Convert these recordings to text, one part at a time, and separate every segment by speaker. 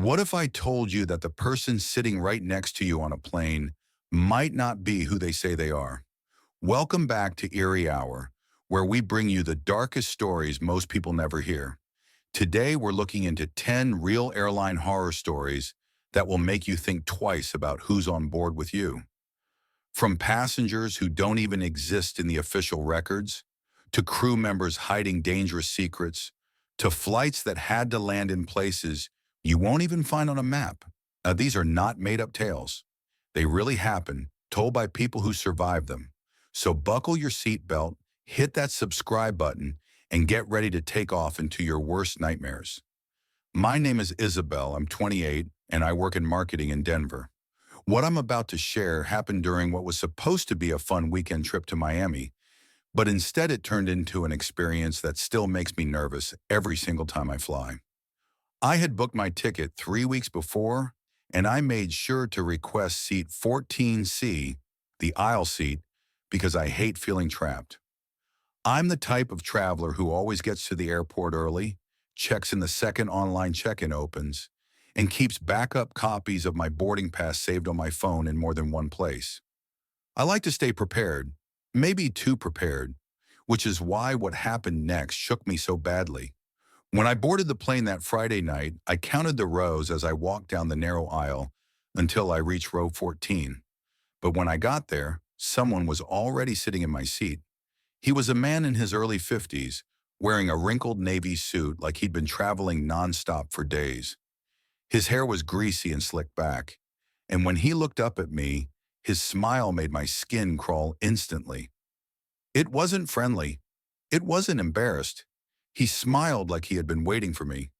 Speaker 1: What if I told you that the person sitting right next to you on a plane might not be who they say they are? Welcome back to Eerie Hour, where we bring you the darkest stories most people never hear. Today, we're looking into 10 real airline horror stories that will make you think twice about who's on board with you. From passengers who don't even exist in the official records, to crew members hiding dangerous secrets, to flights that had to land in places you won't even find on a map. Now, these are not made-up tales. They really happen, told by people who survived them. So buckle your seatbelt, hit that subscribe button, and get ready to take off into your worst nightmares. My name is Isabel, I'm 28, and I work in marketing in Denver. What I'm about to share happened during what was supposed to be a fun weekend trip to Miami, but instead it turned into an experience that still makes me nervous every single time I fly. I had booked my ticket 3 weeks before, and I made sure to request seat 14C, the aisle seat, because I hate feeling trapped. I'm the type of traveler who always gets to the airport early, checks in the second online check-in opens, and keeps backup copies of my boarding pass saved on my phone in more than one place. I like to stay prepared, maybe too prepared, which is why what happened next shook me so badly. When I boarded the plane that Friday night, I counted the rows as I walked down the narrow aisle until I reached row 14. But when I got there, someone was already sitting in my seat. He was a man in his early 50s, wearing a wrinkled navy suit like he'd been traveling nonstop for days. His hair was greasy and slicked back, and when he looked up at me, his smile made my skin crawl instantly. It wasn't friendly. It wasn't embarrassed. He smiled like he had been waiting for me.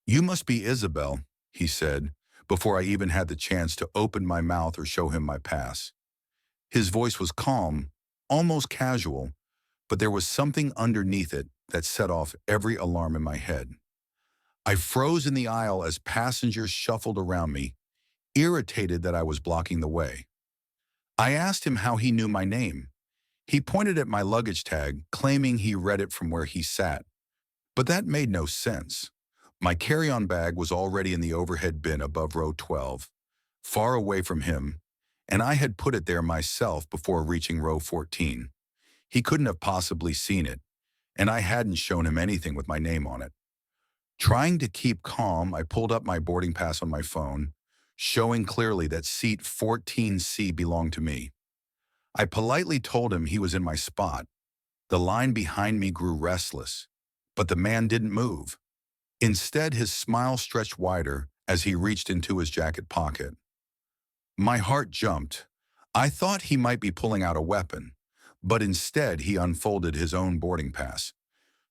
Speaker 1: "You must be Isabel," he said, before I even had the chance to open my mouth or show him my pass. His voice was calm, almost casual, but there was something underneath it that set off every alarm in my head. I froze in the aisle as passengers shuffled around me, irritated that I was blocking the way. I asked him how he knew my name. He pointed at my luggage tag, claiming he read it from where he sat. But that made no sense. My carry-on bag was already in the overhead bin above row 12, far away from him, and I had put it there myself before reaching row 14. He couldn't have possibly seen it, and I hadn't shown him anything with my name on it. Trying to keep calm, I pulled up my boarding pass on my phone, showing clearly that seat 14C belonged to me. I politely told him he was in my spot. The line behind me grew restless, but the man didn't move. Instead, his smile stretched wider as he reached into his jacket pocket. My heart jumped. I thought he might be pulling out a weapon, but instead he unfolded his own boarding pass.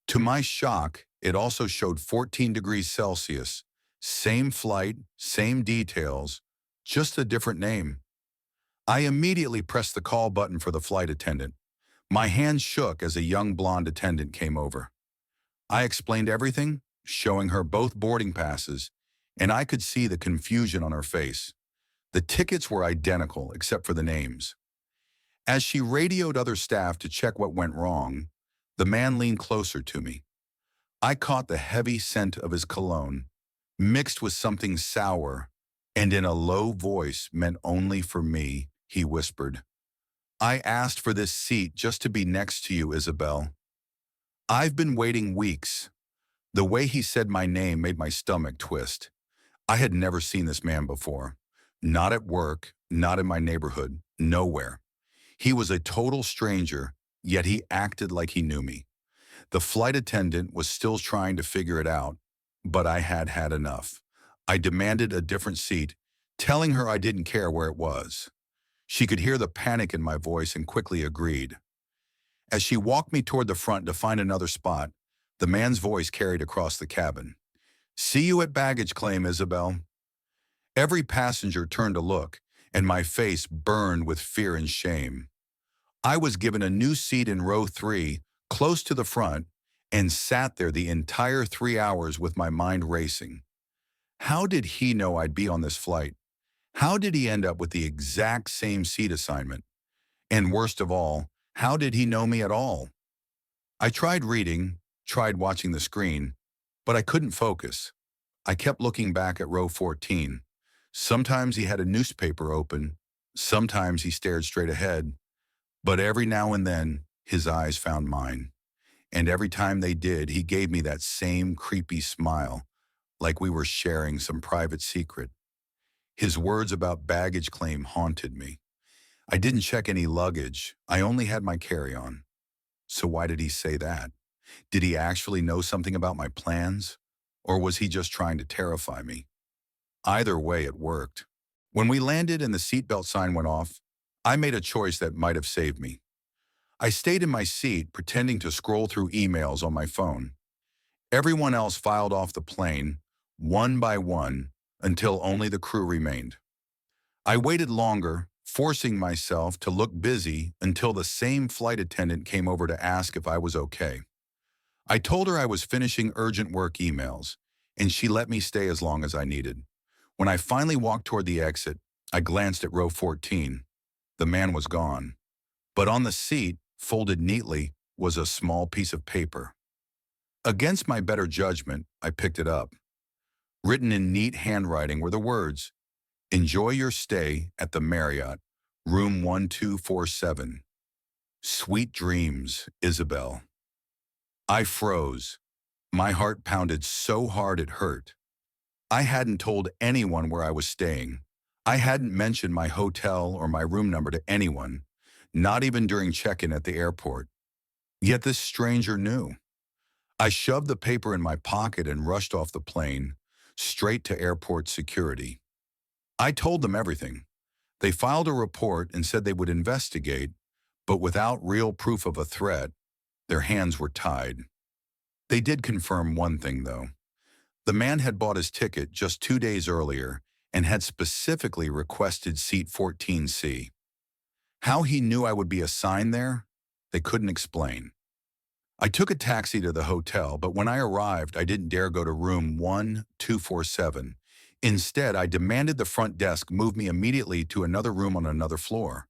Speaker 1: To my shock, it also showed 14 degrees Celsius, same flight, same details, just a different name. I immediately pressed the call button for the flight attendant. My hands shook as a young blonde attendant came over. I explained everything, showing her both boarding passes, and I could see the confusion on her face. The tickets were identical except for the names. As she radioed other staff to check what went wrong, the man leaned closer to me. I caught the heavy scent of his cologne, mixed with something sour, and in a low voice meant only for me, he whispered, "I asked for this seat just to be next to you, Isabel. I've been waiting weeks." The way he said my name made my stomach twist. I had never seen this man before. Not at work, not in my neighborhood, nowhere. He was a total stranger, yet he acted like he knew me. The flight attendant was still trying to figure it out, but I had had enough. I demanded a different seat, telling her I didn't care where it was. She could hear the panic in my voice and quickly agreed. As she walked me toward the front to find another spot, the man's voice carried across the cabin. "See you at baggage claim, Isabel." Every passenger turned to look, and my face burned with fear and shame. I was given a new seat in row 3, close to the front, and sat there the entire 3 hours with my mind racing. How did he know I'd be on this flight? How did he end up with the exact same seat assignment? And worst of all, how did he know me at all? I tried reading, tried watching the screen, but I couldn't focus. I kept looking back at row 14. Sometimes he had a newspaper open, sometimes he stared straight ahead, but every now and then his eyes found mine. And every time they did, he gave me that same creepy smile, like we were sharing some private secret. His words about baggage claim haunted me. I didn't check any luggage, I only had my carry-on. So why did he say that? Did he actually know something about my plans? Or was he just trying to terrify me? Either way, it worked. When we landed and the seatbelt sign went off, I made a choice that might have saved me. I stayed in my seat, pretending to scroll through emails on my phone. Everyone else filed off the plane, one by one, until only the crew remained. I waited longer, forcing myself to look busy until the same flight attendant came over to ask if I was okay. I told her I was finishing urgent work emails, and she let me stay as long as I needed. When I finally walked toward the exit, I glanced at row 14. The man was gone. But on the seat, folded neatly, was a small piece of paper. Against my better judgment, I picked it up. Written in neat handwriting were the words, "Enjoy your stay at the Marriott, room 1247. Sweet dreams, Isabel." I froze. My heart pounded so hard it hurt. I hadn't told anyone where I was staying. I hadn't mentioned my hotel or my room number to anyone, not even during check-in at the airport. Yet this stranger knew. I shoved the paper in my pocket and rushed off the plane, straight to airport security. I told them everything. They filed a report and said they would investigate, but without real proof of a threat, their hands were tied. They did confirm one thing, though. The man had bought his ticket just 2 days earlier and had specifically requested seat 14C. How he knew I would be assigned there, they couldn't explain. I took a taxi to the hotel, but when I arrived, I didn't dare go to room 1247. Instead, I demanded the front desk move me immediately to another room on another floor.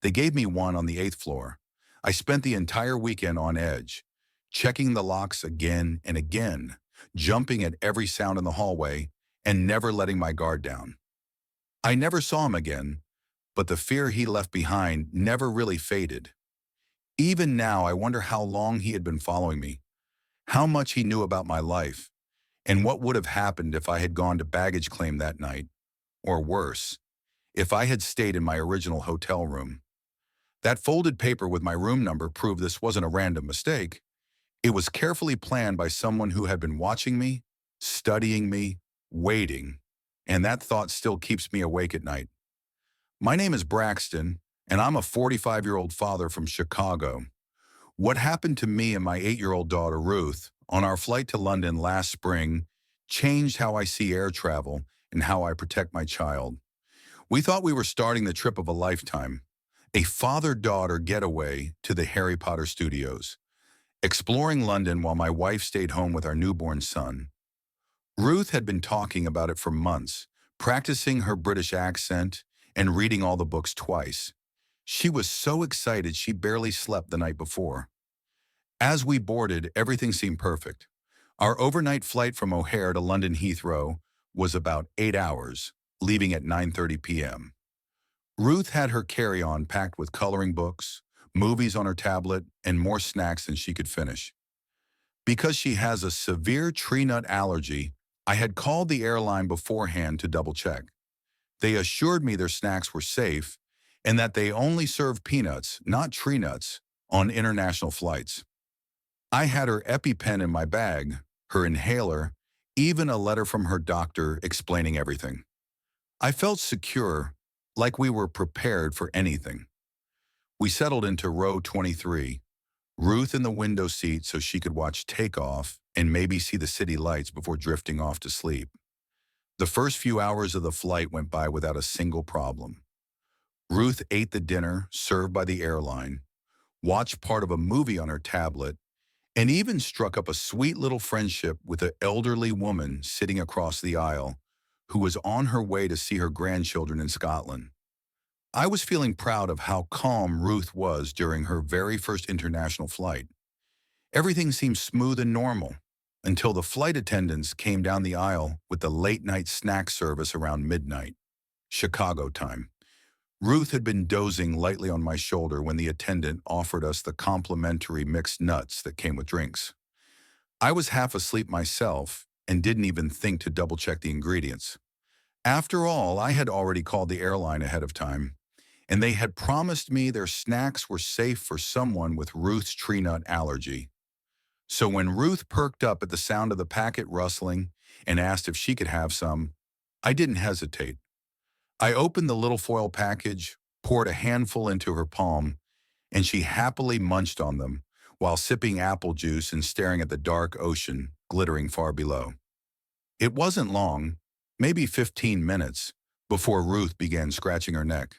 Speaker 1: They gave me one on the 8th floor. I spent the entire weekend on edge, checking the locks again and again, jumping at every sound in the hallway, and never letting my guard down. I never saw him again, but the fear he left behind never really faded. Even now, I wonder how long he had been following me, how much he knew about my life, and what would have happened if I had gone to baggage claim that night, or worse, if I had stayed in my original hotel room. That folded paper with my room number proved this wasn't a random mistake. It was carefully planned by someone who had been watching me, studying me, waiting, and that thought still keeps me awake at night. My name is Braxton, and I'm a 45-year-old father from Chicago. What happened to me and my 8-year-old daughter, Ruth, on our flight to London last spring changed how I see air travel and how I protect my child. We thought we were starting the trip of a lifetime, a father-daughter getaway to the Harry Potter studios, exploring London while my wife stayed home with our newborn son. Ruth had been talking about it for months, practicing her British accent and reading all the books twice. She was so excited she barely slept the night before. As we boarded, everything seemed perfect. Our overnight flight from O'Hare to London Heathrow was about 8 hours, leaving at 9:30 p.m. Ruth had her carry-on packed with coloring books, movies on her tablet, and more snacks than she could finish. Because she has a severe tree nut allergy, I had called the airline beforehand to double-check. They assured me their snacks were safe and that they only serve peanuts, not tree nuts, on international flights. I had her EpiPen in my bag, her inhaler, even a letter from her doctor explaining everything. I felt secure, like we were prepared for anything. We settled into row 23, Ruth in the window seat so she could watch takeoff and maybe see the city lights before drifting off to sleep. The first few hours of the flight went by without a single problem. Ruth ate the dinner served by the airline, watched part of a movie on her tablet, and even struck up a sweet little friendship with an elderly woman sitting across the aisle who was on her way to see her grandchildren in Scotland. I was feeling proud of how calm Ruth was during her very first international flight. Everything seemed smooth and normal. until the flight attendants came down the aisle with the late-night snack service around midnight, Chicago time. Ruth had been dozing lightly on my shoulder when the attendant offered us the complimentary mixed nuts that came with drinks. I was half asleep myself and didn't even think to double-check the ingredients. After all, I had already called the airline ahead of time, and they had promised me their snacks were safe for someone with Ruth's tree nut allergy. So when Ruth perked up at the sound of the packet rustling and asked if she could have some, I didn't hesitate. I opened the little foil package, poured a handful into her palm, and she happily munched on them while sipping apple juice and staring at the dark ocean glittering far below. It wasn't long, maybe 15 minutes, before Ruth began scratching her neck.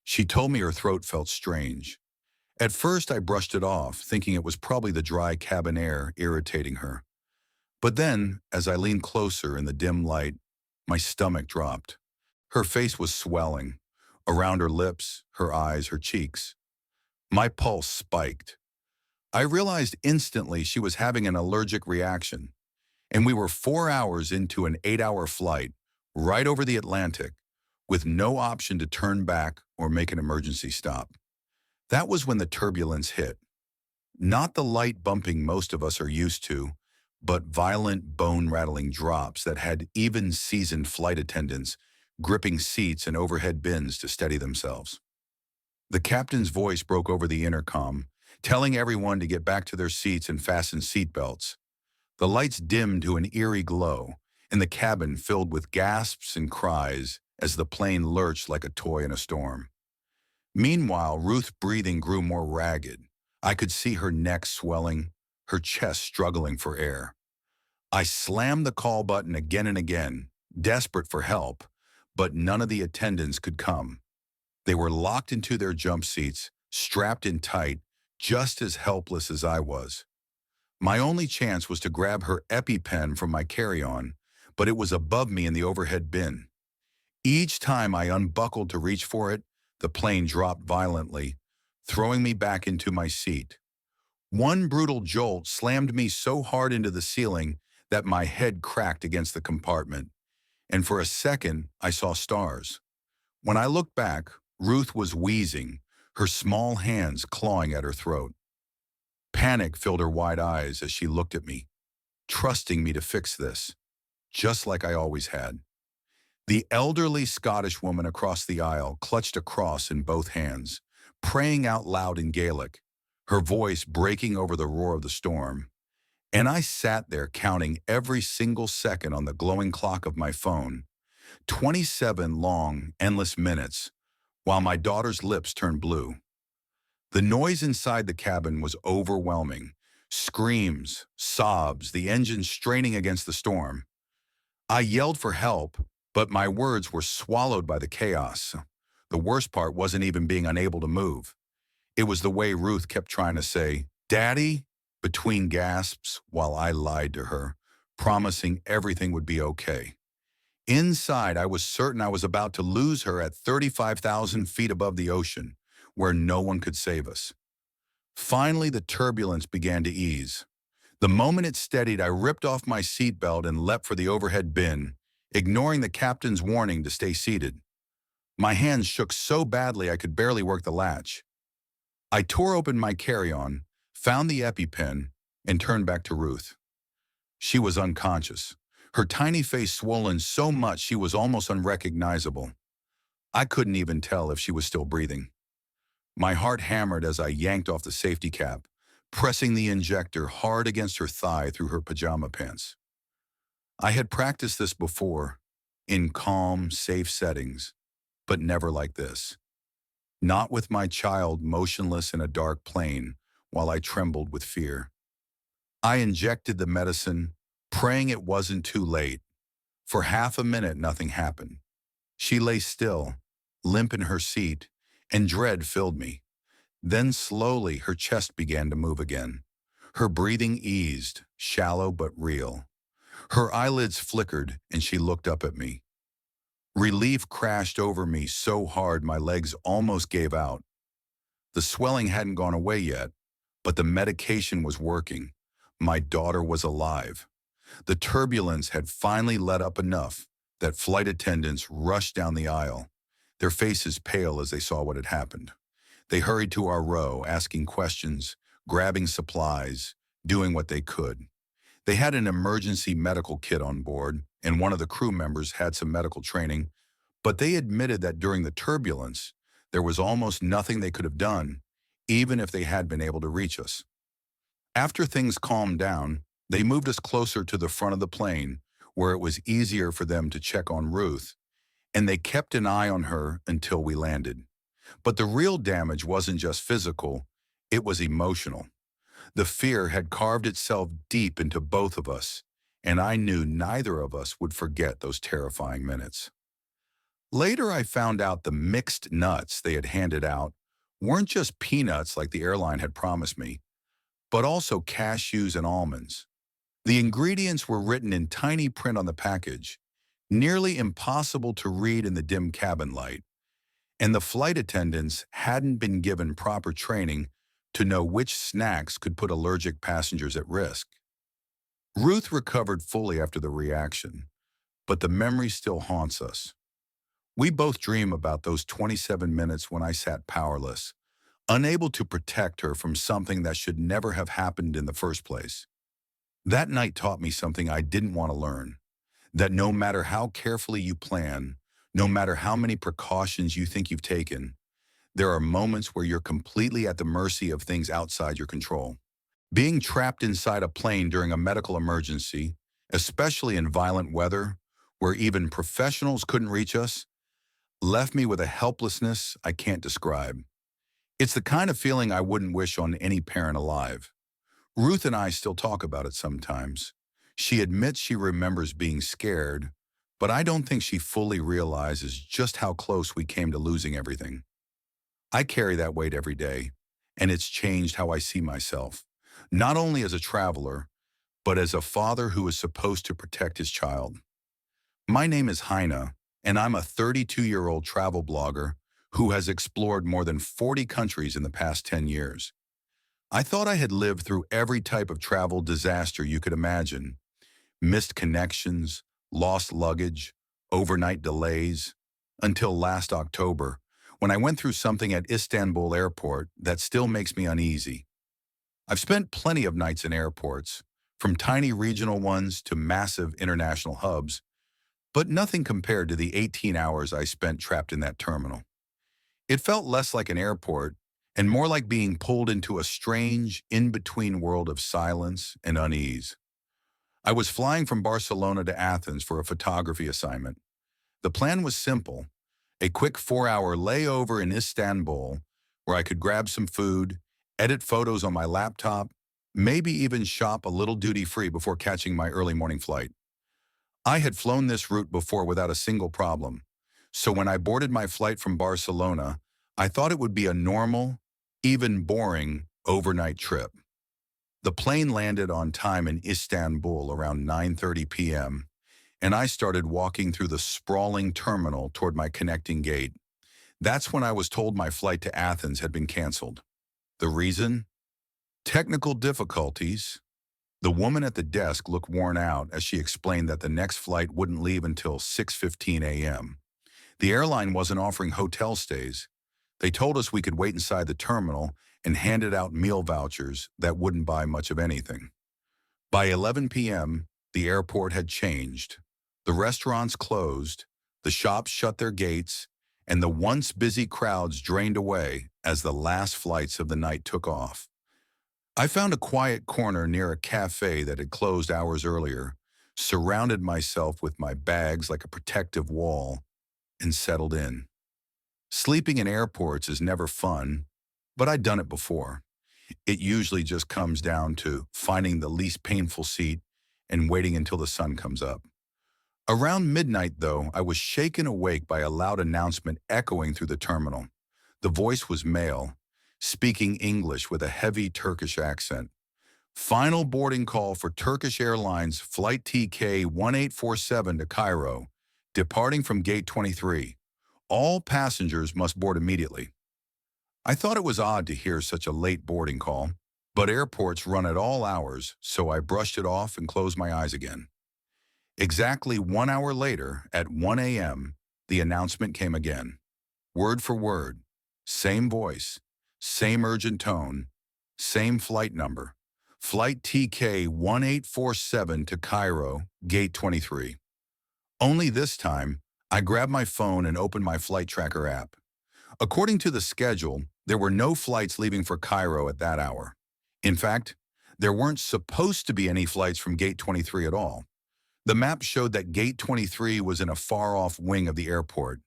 Speaker 1: She told me her throat felt strange. At first, I brushed it off, thinking it was probably the dry cabin air irritating her. But then, as I leaned closer in the dim light, my stomach dropped. Her face was swelling, around her lips, her eyes, her cheeks. My pulse spiked. I realized instantly she was having an allergic reaction, and we were 4 hours into an 8-hour flight, right over the Atlantic, with no option to turn back or make an emergency stop. That was when the turbulence hit. Not the light bumping most of us are used to, but violent bone-rattling drops that had even seasoned flight attendants gripping seats and overhead bins to steady themselves. The captain's voice broke over the intercom, telling everyone to get back to their seats and fasten seatbelts. The lights dimmed to an eerie glow, and the cabin filled with gasps and cries as the plane lurched like a toy in a storm. Meanwhile, Ruth's breathing grew more ragged. I could see her neck swelling, her chest struggling for air. I slammed the call button again and again, desperate for help, but none of the attendants could come. They were locked into their jump seats, strapped in tight, just as helpless as I was. My only chance was to grab her EpiPen from my carry-on, but it was above me in the overhead bin. Each time I unbuckled to reach for it, the plane dropped violently, throwing me back into my seat. One brutal jolt slammed me so hard into the ceiling that my head cracked against the compartment, and for a second I saw stars. When I looked back, Ruth was wheezing, her small hands clawing at her throat. Panic filled her wide eyes as she looked at me, trusting me to fix this, just like I always had. The elderly Scottish woman across the aisle clutched a cross in both hands, praying out loud in Gaelic, her voice breaking over the roar of the storm. And I sat there counting every single second on the glowing clock of my phone, 27 long, endless minutes, while my daughter's lips turned blue. The noise inside the cabin was overwhelming. Screams, sobs, the engine straining against the storm. I yelled for help, but my words were swallowed by the chaos. The worst part wasn't even being unable to move. It was the way Ruth kept trying to say, "Daddy," between gasps while I lied to her, promising everything would be okay. Inside, I was certain I was about to lose her at 35,000 feet above the ocean, where no one could save us. Finally, the turbulence began to ease. The moment it steadied, I ripped off my seatbelt and leapt for the overhead bin, ignoring the captain's warning to stay seated. My hands shook so badly I could barely work the latch. I tore open my carry-on, found the EpiPen, and turned back to Ruth. She was unconscious, her tiny face swollen so much she was almost unrecognizable. I couldn't even tell if she was still breathing. My heart hammered as I yanked off the safety cap, pressing the injector hard against her thigh through her pajama pants. I had practiced this before, in calm, safe settings, but never like this. Not with my child motionless in a dark plane while I trembled with fear. I injected the medicine, praying it wasn't too late. For half a minute, nothing happened. She lay still, limp in her seat, and dread filled me. Then slowly, her chest began to move again. Her breathing eased, shallow but real. Her eyelids flickered, and she looked up at me. Relief crashed over me so hard my legs almost gave out. The swelling hadn't gone away yet, but the medication was working. My daughter was alive. The turbulence had finally let up enough that flight attendants rushed down the aisle, their faces pale as they saw what had happened. They hurried to our row, asking questions, grabbing supplies, doing what they could. They had an emergency medical kit on board, and one of the crew members had some medical training, but they admitted that during the turbulence, there was almost nothing they could have done, even if they had been able to reach us. After things calmed down, they moved us closer to the front of the plane, where it was easier for them to check on Ruth, and they kept an eye on her until we landed. But the real damage wasn't just physical, it was emotional. The fear had carved itself deep into both of us, and I knew neither of us would forget those terrifying minutes. Later, I found out the mixed nuts they had handed out weren't just peanuts like the airline had promised me, but also cashews and almonds. The ingredients were written in tiny print on the package, nearly impossible to read in the dim cabin light, and the flight attendants hadn't been given proper training to know which snacks could put allergic passengers at risk. Ruth recovered fully after the reaction, but the memory still haunts us. We both dream about those 27 minutes when I sat powerless, unable to protect her from something that should never have happened in the first place. That night taught me something I didn't want to learn, that no matter how carefully you plan, no matter how many precautions you think you've taken, there are moments where you're completely at the mercy of things outside your control. Being trapped inside a plane during a medical emergency, especially in violent weather, where even professionals couldn't reach us, left me with a helplessness I can't describe. It's the kind of feeling I wouldn't wish on any parent alive. Ruth and I still talk about it sometimes. She admits she remembers being scared, but I don't think she fully realizes just how close we came to losing everything. I carry that weight every day, and it's changed how I see myself, not only as a traveler, but as a father who is supposed to protect his child. My name is Heine, and I'm a 32-year-old travel blogger who has explored more than 40 countries in the past 10 years. I thought I had lived through every type of travel disaster you could imagine: missed connections, lost luggage, overnight delays, until last October, when I went through something at Istanbul airport that still makes me uneasy. I've spent plenty of nights in airports, from tiny regional ones to massive international hubs, but nothing compared to the 18 hours I spent trapped in that terminal. It felt less like an airport and more like being pulled into a strange, in-between world of silence and unease. I was flying from Barcelona to Athens for a photography assignment. The plan was simple: a quick 4-hour layover in Istanbul where I could grab some food, edit photos on my laptop, maybe even shop a little duty-free before catching my early morning flight. I had flown this route before without a single problem, so when I boarded my flight from Barcelona, I thought it would be a normal, even boring, overnight trip. The plane landed on time in Istanbul around 9:30 p.m., and I started walking through the sprawling terminal toward my connecting gate. That's when I was told my flight to Athens had been canceled. The reason? Technical difficulties. The woman at the desk looked worn out as she explained that the next flight wouldn't leave until 6:15 a.m. The airline wasn't offering hotel stays. They told us we could wait inside the terminal and handed out meal vouchers that wouldn't buy much of anything. By 11 p.m., the airport had changed. The restaurants closed, the shops shut their gates, and the once busy crowds drained away as the last flights of the night took off. I found a quiet corner near a cafe that had closed hours earlier, surrounded myself with my bags like a protective wall, and settled in. Sleeping in airports is never fun, but I'd done it before. It usually just comes down to finding the least painful seat and waiting until the sun comes up. Around midnight, though, I was shaken awake by a loud announcement echoing through the terminal. The voice was male, speaking English with a heavy Turkish accent. Final boarding call for Turkish Airlines Flight TK-1847 to Cairo, departing from Gate 23. All passengers must board immediately. I thought it was odd to hear such a late boarding call, But airports run at all hours, so I brushed it off and closed my eyes again. Exactly 1 hour later, at 1 a.m., the announcement came again. Word for word, same voice, same urgent tone, same flight number. Flight TK 1847 to Cairo, Gate 23. Only this time, I grabbed my phone and opened my flight tracker app. According to the schedule, there were no flights leaving for Cairo at that hour. In fact, there weren't supposed to be any flights from Gate 23 at all. The map showed that Gate 23 was in a far-off wing of the airport.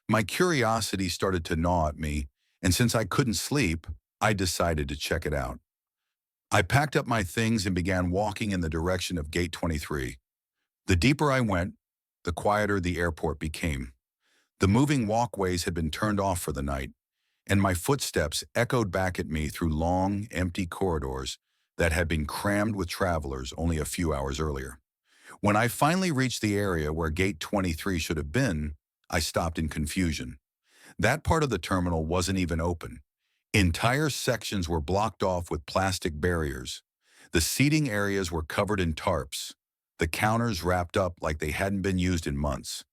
Speaker 1: My curiosity started to gnaw at me, and since I couldn't sleep, I decided to check it out. I packed up my things and began walking in the direction of Gate 23. The deeper I went, the quieter the airport became. The moving walkways had been turned off for the night, and my footsteps echoed back at me through long, empty corridors that had been crammed with travelers only a few hours earlier. When I finally reached the area where Gate 23 should have been, I stopped in confusion. That part of the terminal wasn't even open. Entire sections were blocked off with plastic barriers. The seating areas were covered in tarps, the counters wrapped up like they hadn't been used in months.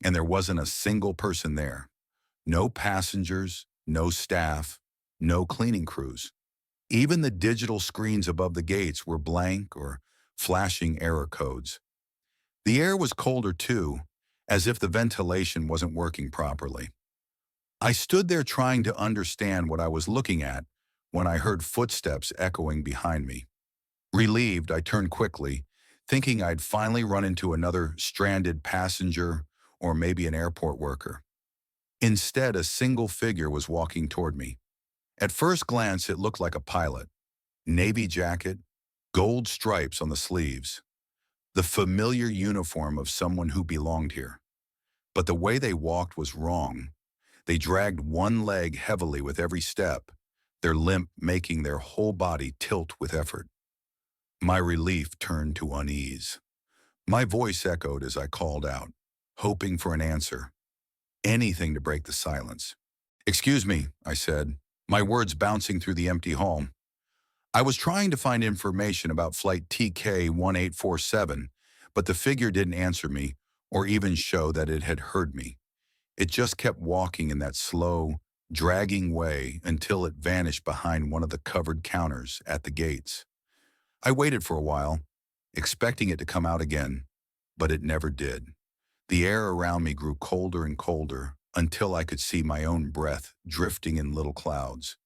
Speaker 1: And there wasn't a single person there. No passengers, no staff, no cleaning crews. Even the digital screens above the gates were blank or flashing error codes. The air was colder too, as if the ventilation wasn't working properly. I stood there trying to understand what I was looking at when I heard footsteps echoing behind me. Relieved, I turned quickly, thinking I'd finally run into another stranded passenger or maybe an airport worker. Instead, a single figure was walking toward me. At first glance, it looked like a pilot. Navy jacket, gold stripes on the sleeves. The familiar uniform of someone who belonged here. But the way they walked was wrong. They dragged one leg heavily with every step, their limp making their whole body tilt with effort. My relief turned to unease. My voice echoed as I called out, hoping for an answer. Anything to break the silence. "Excuse me," I said, my words bouncing through the empty hall. I was trying to find information about flight TK 1847, but the figure didn't answer me or even show that it had heard me. It just kept walking in that slow, dragging way until it vanished behind one of the covered counters at the gates. I waited for a while, expecting it to come out again, but it never did. The air around me grew colder and colder until I could see my own breath drifting in little clouds.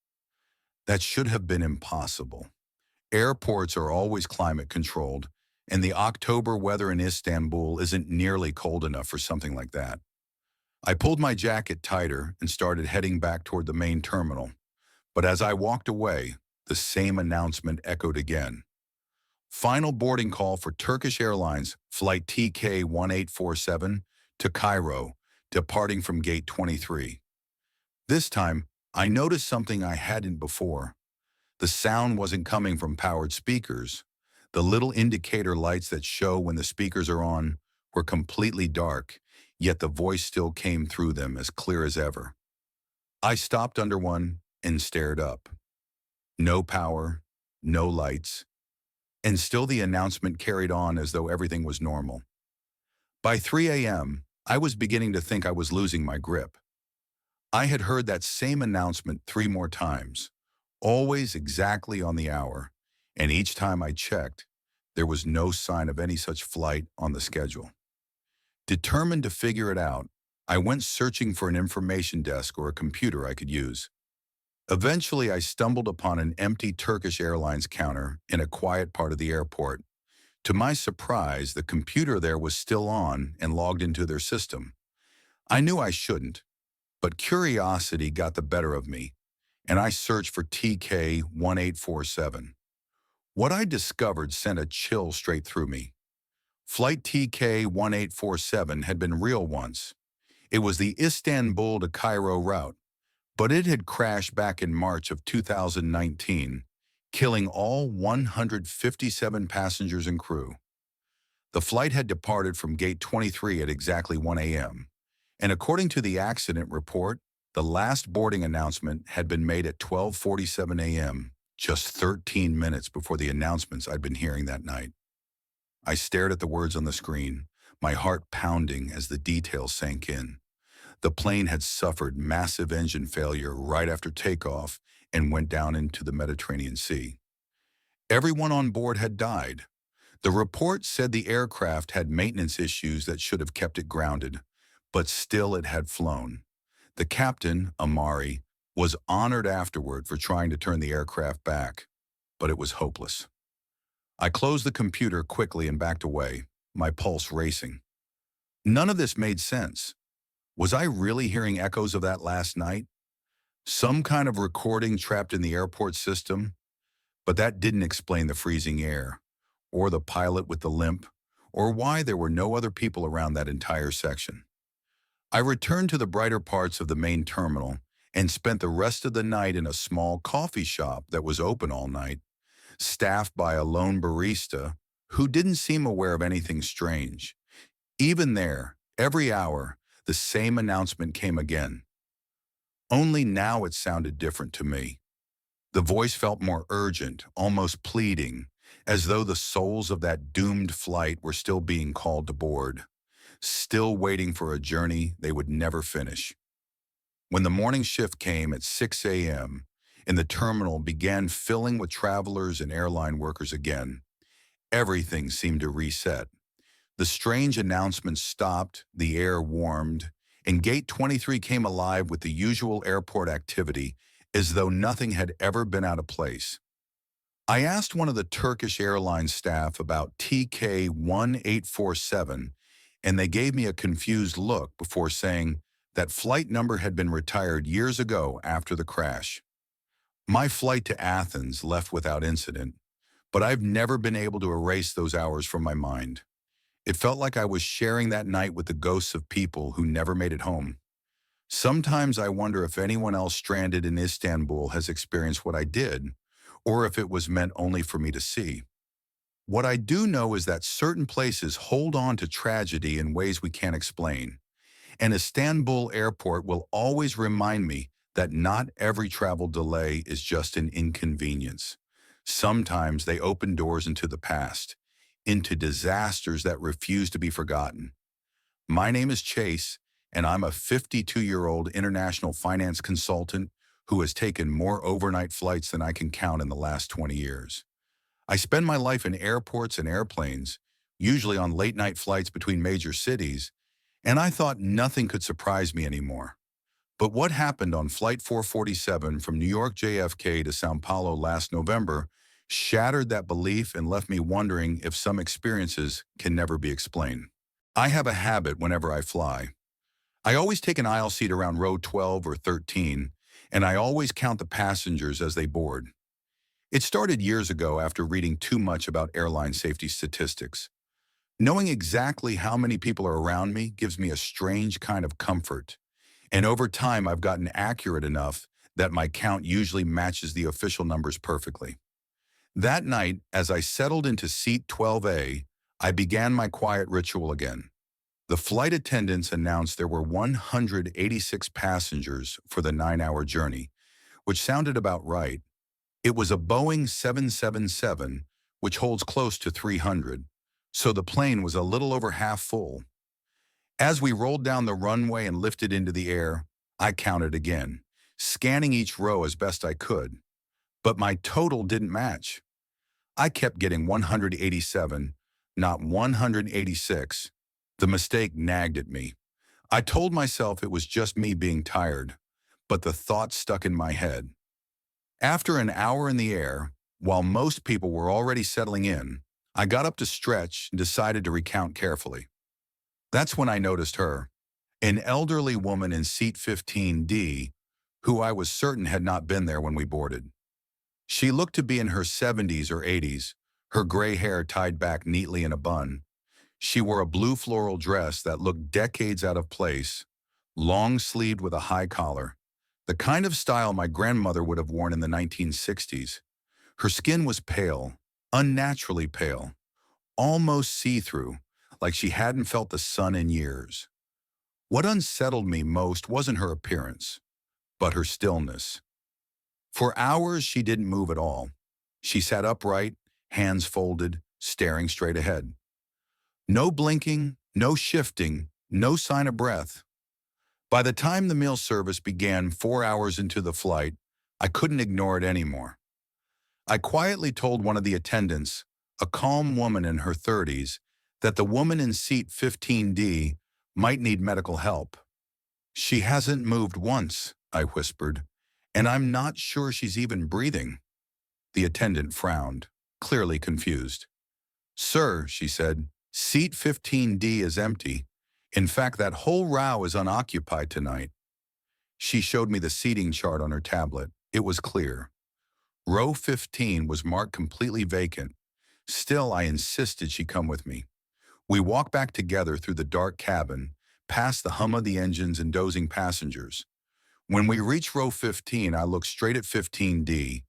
Speaker 1: That should have been impossible. Airports are always climate controlled, and the October weather in Istanbul isn't nearly cold enough for something like that. I pulled my jacket tighter and started heading back toward the main terminal. But as I walked away, the same announcement echoed again. Final boarding call for Turkish Airlines flight TK 1847 to Cairo, departing from Gate 23. This time, I noticed something I hadn't before. The sound wasn't coming from powered speakers. The little indicator lights that show when the speakers are on were completely dark, yet the voice still came through them as clear as ever. I stopped under one and stared up. No power, no lights, and still the announcement carried on as though everything was normal. By 3 a.m., I was beginning to think I was losing my grip. I had heard that same announcement 3 more times, always exactly on the hour, and each time I checked, there was no sign of any such flight on the schedule. Determined to figure it out, I went searching for an information desk or a computer I could use. Eventually, I stumbled upon an empty Turkish Airlines counter in a quiet part of the airport. To my surprise, the computer there was still on and logged into their system. I knew I shouldn't, but curiosity got the better of me, and I searched for TK 1847. What I discovered sent a chill straight through me. Flight TK 1847 had been real once. It was the Istanbul to Cairo route, but it had crashed back in March of 2019, killing all 157 passengers and crew. The flight had departed from Gate 23 at exactly 1 a.m., and according to the accident report, the last boarding announcement had been made at 12:47 a.m., just 13 minutes before the announcements I'd been hearing that night. I stared at the words on the screen, my heart pounding as the details sank in. The plane had suffered massive engine failure right after takeoff and went down into the Mediterranean Sea. Everyone on board had died. The report said the aircraft had maintenance issues that should have kept it grounded, but still it had flown. The captain, Amari, was honored afterward for trying to turn the aircraft back, but it was hopeless. I closed the computer quickly and backed away, my pulse racing. None of this made sense. Was I really hearing echoes of that last night? Some kind of recording trapped in the airport system? But that didn't explain the freezing air, or the pilot with the limp, or why there were no other people around that entire section. I returned to the brighter parts of the main terminal and spent the rest of the night in a small coffee shop that was open all night, staffed by a lone barista who didn't seem aware of anything strange. Even there, every hour, the same announcement came again. Only now it sounded different to me. The voice felt more urgent, almost pleading, as though the souls of that doomed flight were still being called to board, still waiting for a journey they would never finish. When the morning shift came at 6 a.m. and the terminal began filling with travelers and airline workers again, everything seemed to reset. The strange announcements stopped, the air warmed, and Gate 23 came alive with the usual airport activity as though nothing had ever been out of place. I asked one of the Turkish airline staff about TK 1847, and they gave me a confused look before saying that flight number had been retired years ago after the crash. My flight to Athens left without incident, but I've never been able to erase those hours from my mind. It felt like I was sharing that night with the ghosts of people who never made it home. Sometimes I wonder if anyone else stranded in Istanbul has experienced what I did, or if it was meant only for me to see. What I do know is that certain places hold on to tragedy in ways we can't explain, and Istanbul Airport will always remind me that not every travel delay is just an inconvenience. Sometimes they open doors into the past, into disasters that refuse to be forgotten. My name is Chase, and I'm a 52-year-old international finance consultant who has taken more overnight flights than I can count in the last 20 years. I spend my life in airports and airplanes, usually on late-night flights between major cities, and I thought nothing could surprise me anymore. But what happened on Flight 447 from New York JFK to Sao Paulo last November shattered that belief and left me wondering if some experiences can never be explained. I have a habit whenever I fly. I always take an aisle seat around row 12 or 13, and I always count the passengers as they board. It started years ago after reading too much about airline safety statistics. Knowing exactly how many people are around me gives me a strange kind of comfort, and over time I've gotten accurate enough that my count usually matches the official numbers perfectly. That night, as I settled into seat 12A, I began my quiet ritual again. The flight attendants announced there were 186 passengers for the 9-hour journey, which sounded about right. It was a Boeing 777, which holds close to 300, so the plane was a little over half full. As we rolled down the runway and lifted into the air, I counted again, scanning each row as best I could. But my total didn't match. I kept getting 187, not 186. The mistake nagged at me. I told myself it was just me being tired, but the thought stuck in my head. After an hour in the air, while most people were already settling in, I got up to stretch and decided to recount carefully. That's when I noticed her, an elderly woman in seat 15D, who I was certain had not been there when we boarded. She looked to be in her 70s or 80s, her gray hair tied back neatly in a bun. She wore a blue floral dress that looked decades out of place, long-sleeved with a high collar, the kind of style my grandmother would have worn in the 1960s. Her skin was pale, unnaturally pale, almost see-through, like she hadn't felt the sun in years. What unsettled me most wasn't her appearance, but her stillness. For hours, she didn't move at all. She sat upright, hands folded, staring straight ahead. No blinking, no shifting, no sign of breath. By the time the meal service began 4 hours into the flight, I couldn't ignore it anymore. I quietly told one of the attendants, a calm woman in her 30s, that the woman in seat 15D might need medical help. She hasn't moved once, I whispered, and I'm not sure she's even breathing. The attendant frowned, clearly confused. Sir, she said, seat 15D is empty. In fact, that whole row is unoccupied tonight. She showed me the seating chart on her tablet. It was clear. Row 15 was marked completely vacant. Still, I insisted she come with me. We walked back together through the dark cabin, past the hum of the engines and dozing passengers. When we reached row 15, I looked straight at 15D,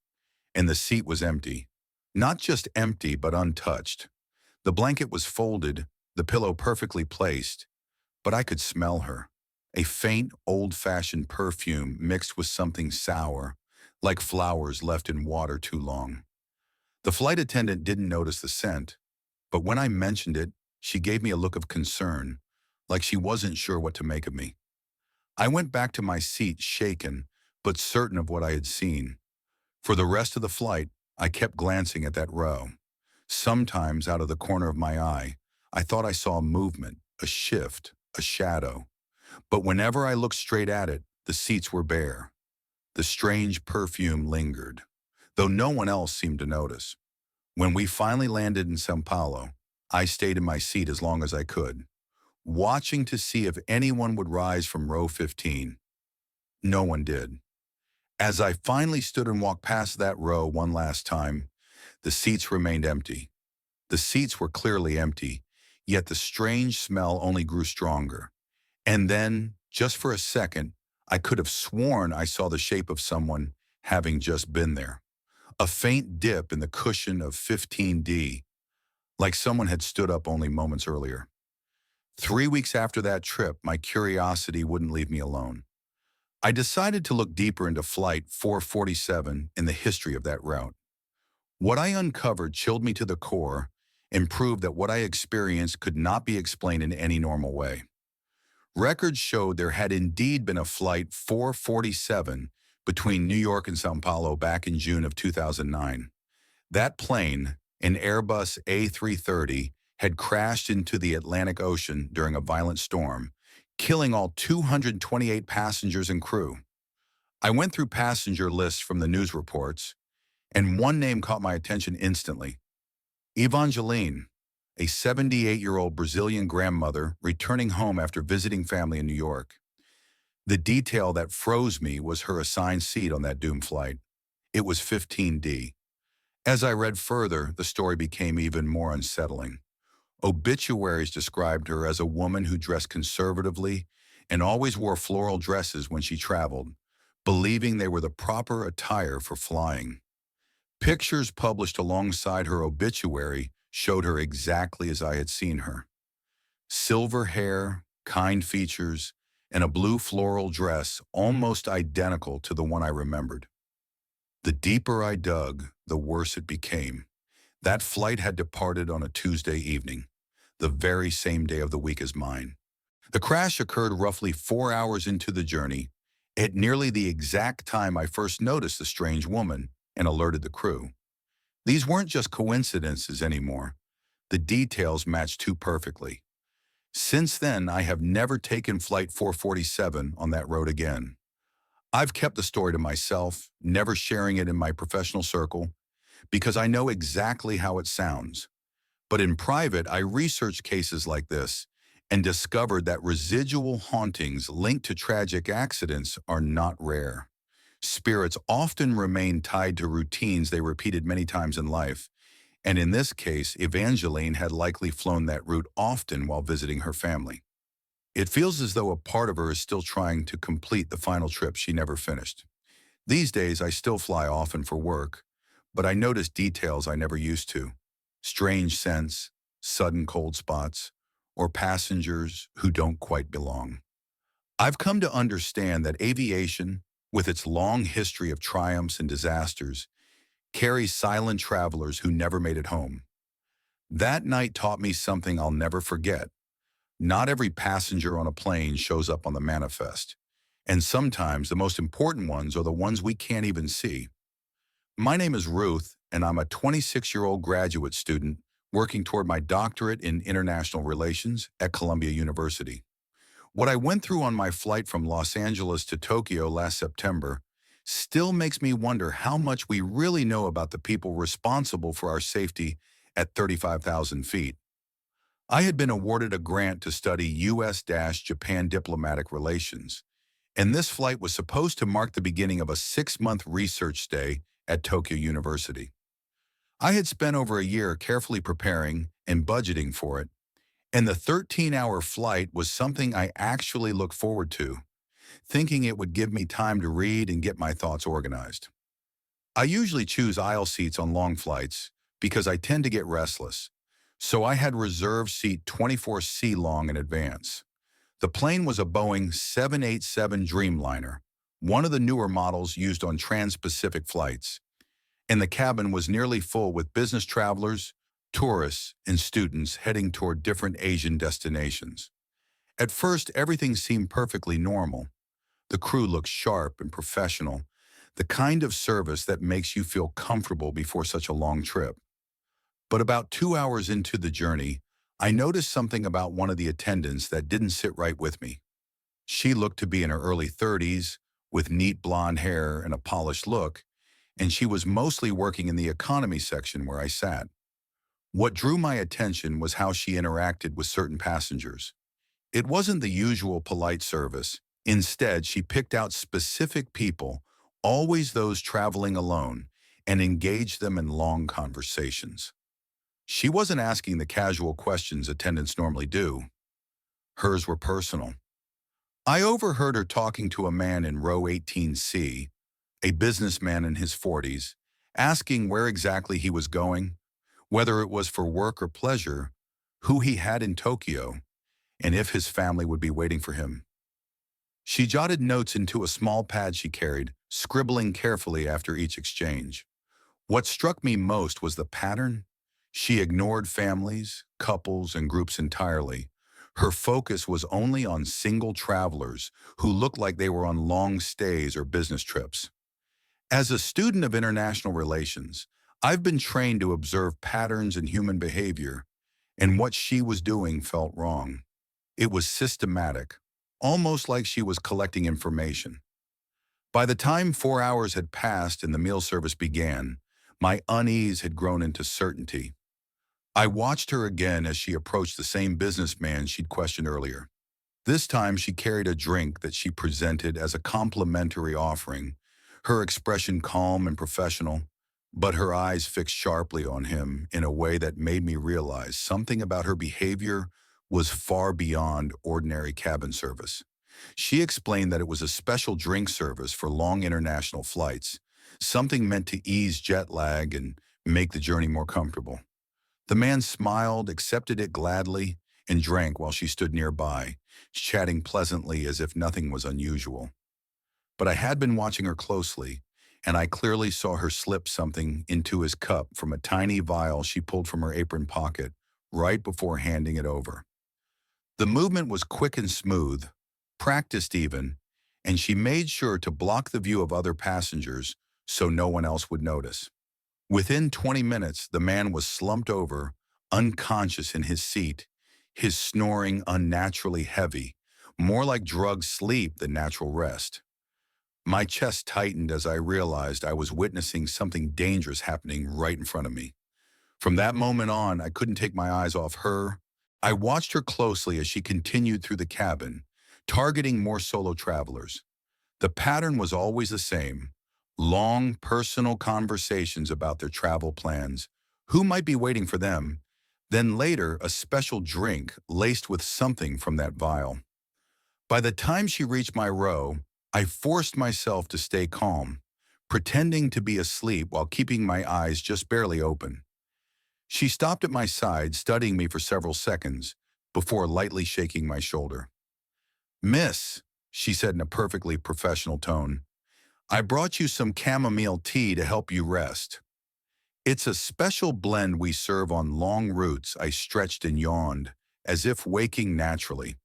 Speaker 1: and the seat was empty. Not just empty, but untouched. The blanket was folded, the pillow perfectly placed, but I could smell her. A faint, old-fashioned perfume mixed with something sour, like flowers left in water too long. The flight attendant didn't notice the scent, but when I mentioned it, she gave me a look of concern, like she wasn't sure what to make of me. I went back to my seat shaken, but certain of what I had seen. For the rest of the flight, I kept glancing at that row. Sometimes, out of the corner of my eye, I thought I saw a movement, a shift, a shadow. But whenever I looked straight at it, the seats were bare. The strange perfume lingered, though no one else seemed to notice. When we finally landed in São Paulo, I stayed in my seat as long as I could, watching to see if anyone would rise from row 15. No one did. As I finally stood and walked past that row one last time, the seats remained empty. The seats were clearly empty, yet the strange smell only grew stronger. And then, just for a second, I could have sworn I saw the shape of someone having just been there. A faint dip in the cushion of 15D, like someone had stood up only moments earlier. 3 weeks after that trip, my curiosity wouldn't leave me alone. I decided to look deeper into Flight 447 and the history of that route. What I uncovered chilled me to the core and proved that what I experienced could not be explained in any normal way. Records showed there had indeed been a Flight 447 between New York and São Paulo back in June of 2009. That plane, an Airbus A330, had crashed into the Atlantic Ocean during a violent storm, killing all 228 passengers and crew. I went through passenger lists from the news reports, and one name caught my attention instantly. Evangeline, a 78-year-old Brazilian grandmother returning home after visiting family in New York. The detail that froze me was her assigned seat on that doomed flight. It was 15D. As I read further, the story became even more unsettling. Obituaries described her as a woman who dressed conservatively and always wore floral dresses when she traveled, believing they were the proper attire for flying. Pictures published alongside her obituary showed her exactly as I had seen her. Silver hair, kind features, and a blue floral dress almost identical to the one I remembered. The deeper I dug, the worse it became. That flight had departed on a Tuesday evening, the very same day of the week as mine. The crash occurred roughly 4 hours into the journey, at nearly the exact time I first noticed the strange woman and alerted the crew. These weren't just coincidences anymore. The details matched too perfectly. Since then, I have never taken Flight 447 on that road again. I've kept the story to myself, never sharing it in my professional circle, because I know exactly how it sounds. But in private, I researched cases like this and discovered that residual hauntings linked to tragic accidents are not rare. Spirits often remain tied to routines they repeated many times in life, and in this case, Evangeline had likely flown that route often while visiting her family. It feels as though a part of her is still trying to complete the final trip she never finished. These days, I still fly often for work, but I notice details I never used to. Strange scents, sudden cold spots, or passengers who don't quite belong. I've come to understand that aviation, with its long history of triumphs and disasters, carries silent travelers who never made it home. That night taught me something I'll never forget. Not every passenger on a plane shows up on the manifest, and sometimes the most important ones are the ones we can't even see. My name is Ruth, and I'm a 26-year-old graduate student working toward my doctorate in international relations at Columbia University. What I went through on my flight from Los Angeles to Tokyo last September still makes me wonder how much we really know about the people responsible for our safety at 35,000 feet. I had been awarded a grant to study U.S.-Japan diplomatic relations, and this flight was supposed to mark the beginning of a 6-month research stay at Tokyo University. I had spent over a year carefully preparing and budgeting for it, and the 13-hour flight was something I actually looked forward to, thinking it would give me time to read and get my thoughts organized. I usually choose aisle seats on long flights because I tend to get restless, so I had reserved seat 24C long in advance. The plane was a Boeing 787 Dreamliner, one of the newer models used on trans-Pacific flights, and the cabin was nearly full with business travelers, tourists, and students heading toward different Asian destinations. At first, everything seemed perfectly normal. The crew looked sharp and professional, the kind of service that makes you feel comfortable before such a long trip. But about 2 hours into the journey, I noticed something about one of the attendants that didn't sit right with me. She looked to be in her early 30s, with neat blonde hair and a polished look, and she was mostly working in the economy section where I sat. What drew my attention was how she interacted with certain passengers. It wasn't the usual polite service. Instead, she picked out specific people, always those traveling alone, and engaged them in long conversations. She wasn't asking the casual questions attendants normally do. Hers were personal. I overheard her talking to a man in row 18C, a businessman in his 40s, asking where exactly he was going, whether it was for work or pleasure, who he had in Tokyo, and if his family would be waiting for him. She jotted notes into a small pad she carried, scribbling carefully after each exchange. What struck me most was the pattern. She ignored families, couples, and groups entirely. Her focus was only on single travelers who looked like they were on long stays or business trips. As a student of international relations, I've been trained to observe patterns in human behavior, and what she was doing felt wrong. It was systematic, almost like she was collecting information. By the time 4 hours had passed and the meal service began, my unease had grown into certainty. I watched her again as she approached the same businessman she'd questioned earlier. This time she carried a drink that she presented as a complimentary offering, her expression calm and professional, but her eyes fixed sharply on him in a way that made me realize something about her behavior was far beyond ordinary cabin service. She explained that it was a special drink service for long international flights, something meant to ease jet lag and make the journey more comfortable. The man smiled, accepted it gladly, and drank while she stood nearby, chatting pleasantly as if nothing was unusual. But I had been watching her closely, and I clearly saw her slip something into his cup from a tiny vial she pulled from her apron pocket right before handing it over. The movement was quick and smooth, practiced even, and she made sure to block the view of other passengers so no one else would notice. Within 20 minutes, the man was slumped over, unconscious in his seat, his snoring unnaturally heavy, more like drugged sleep than natural rest. My chest tightened as I realized I was witnessing something dangerous happening right in front of me. From that moment on, I couldn't take my eyes off her. I watched her closely as she continued through the cabin, targeting more solo travelers. The pattern was always the same: long, personal conversations about their travel plans, who might be waiting for them, then later a special drink laced with something from that vial. By the time she reached my row, I forced myself to stay calm, pretending to be asleep while keeping my eyes just barely open. She stopped at my side, studying me for several seconds, before lightly shaking my shoulder. "Miss," she said in a perfectly professional tone, I brought you some chamomile tea to help you rest. It's a special blend we serve on long routes. I stretched and yawned, as if waking naturally,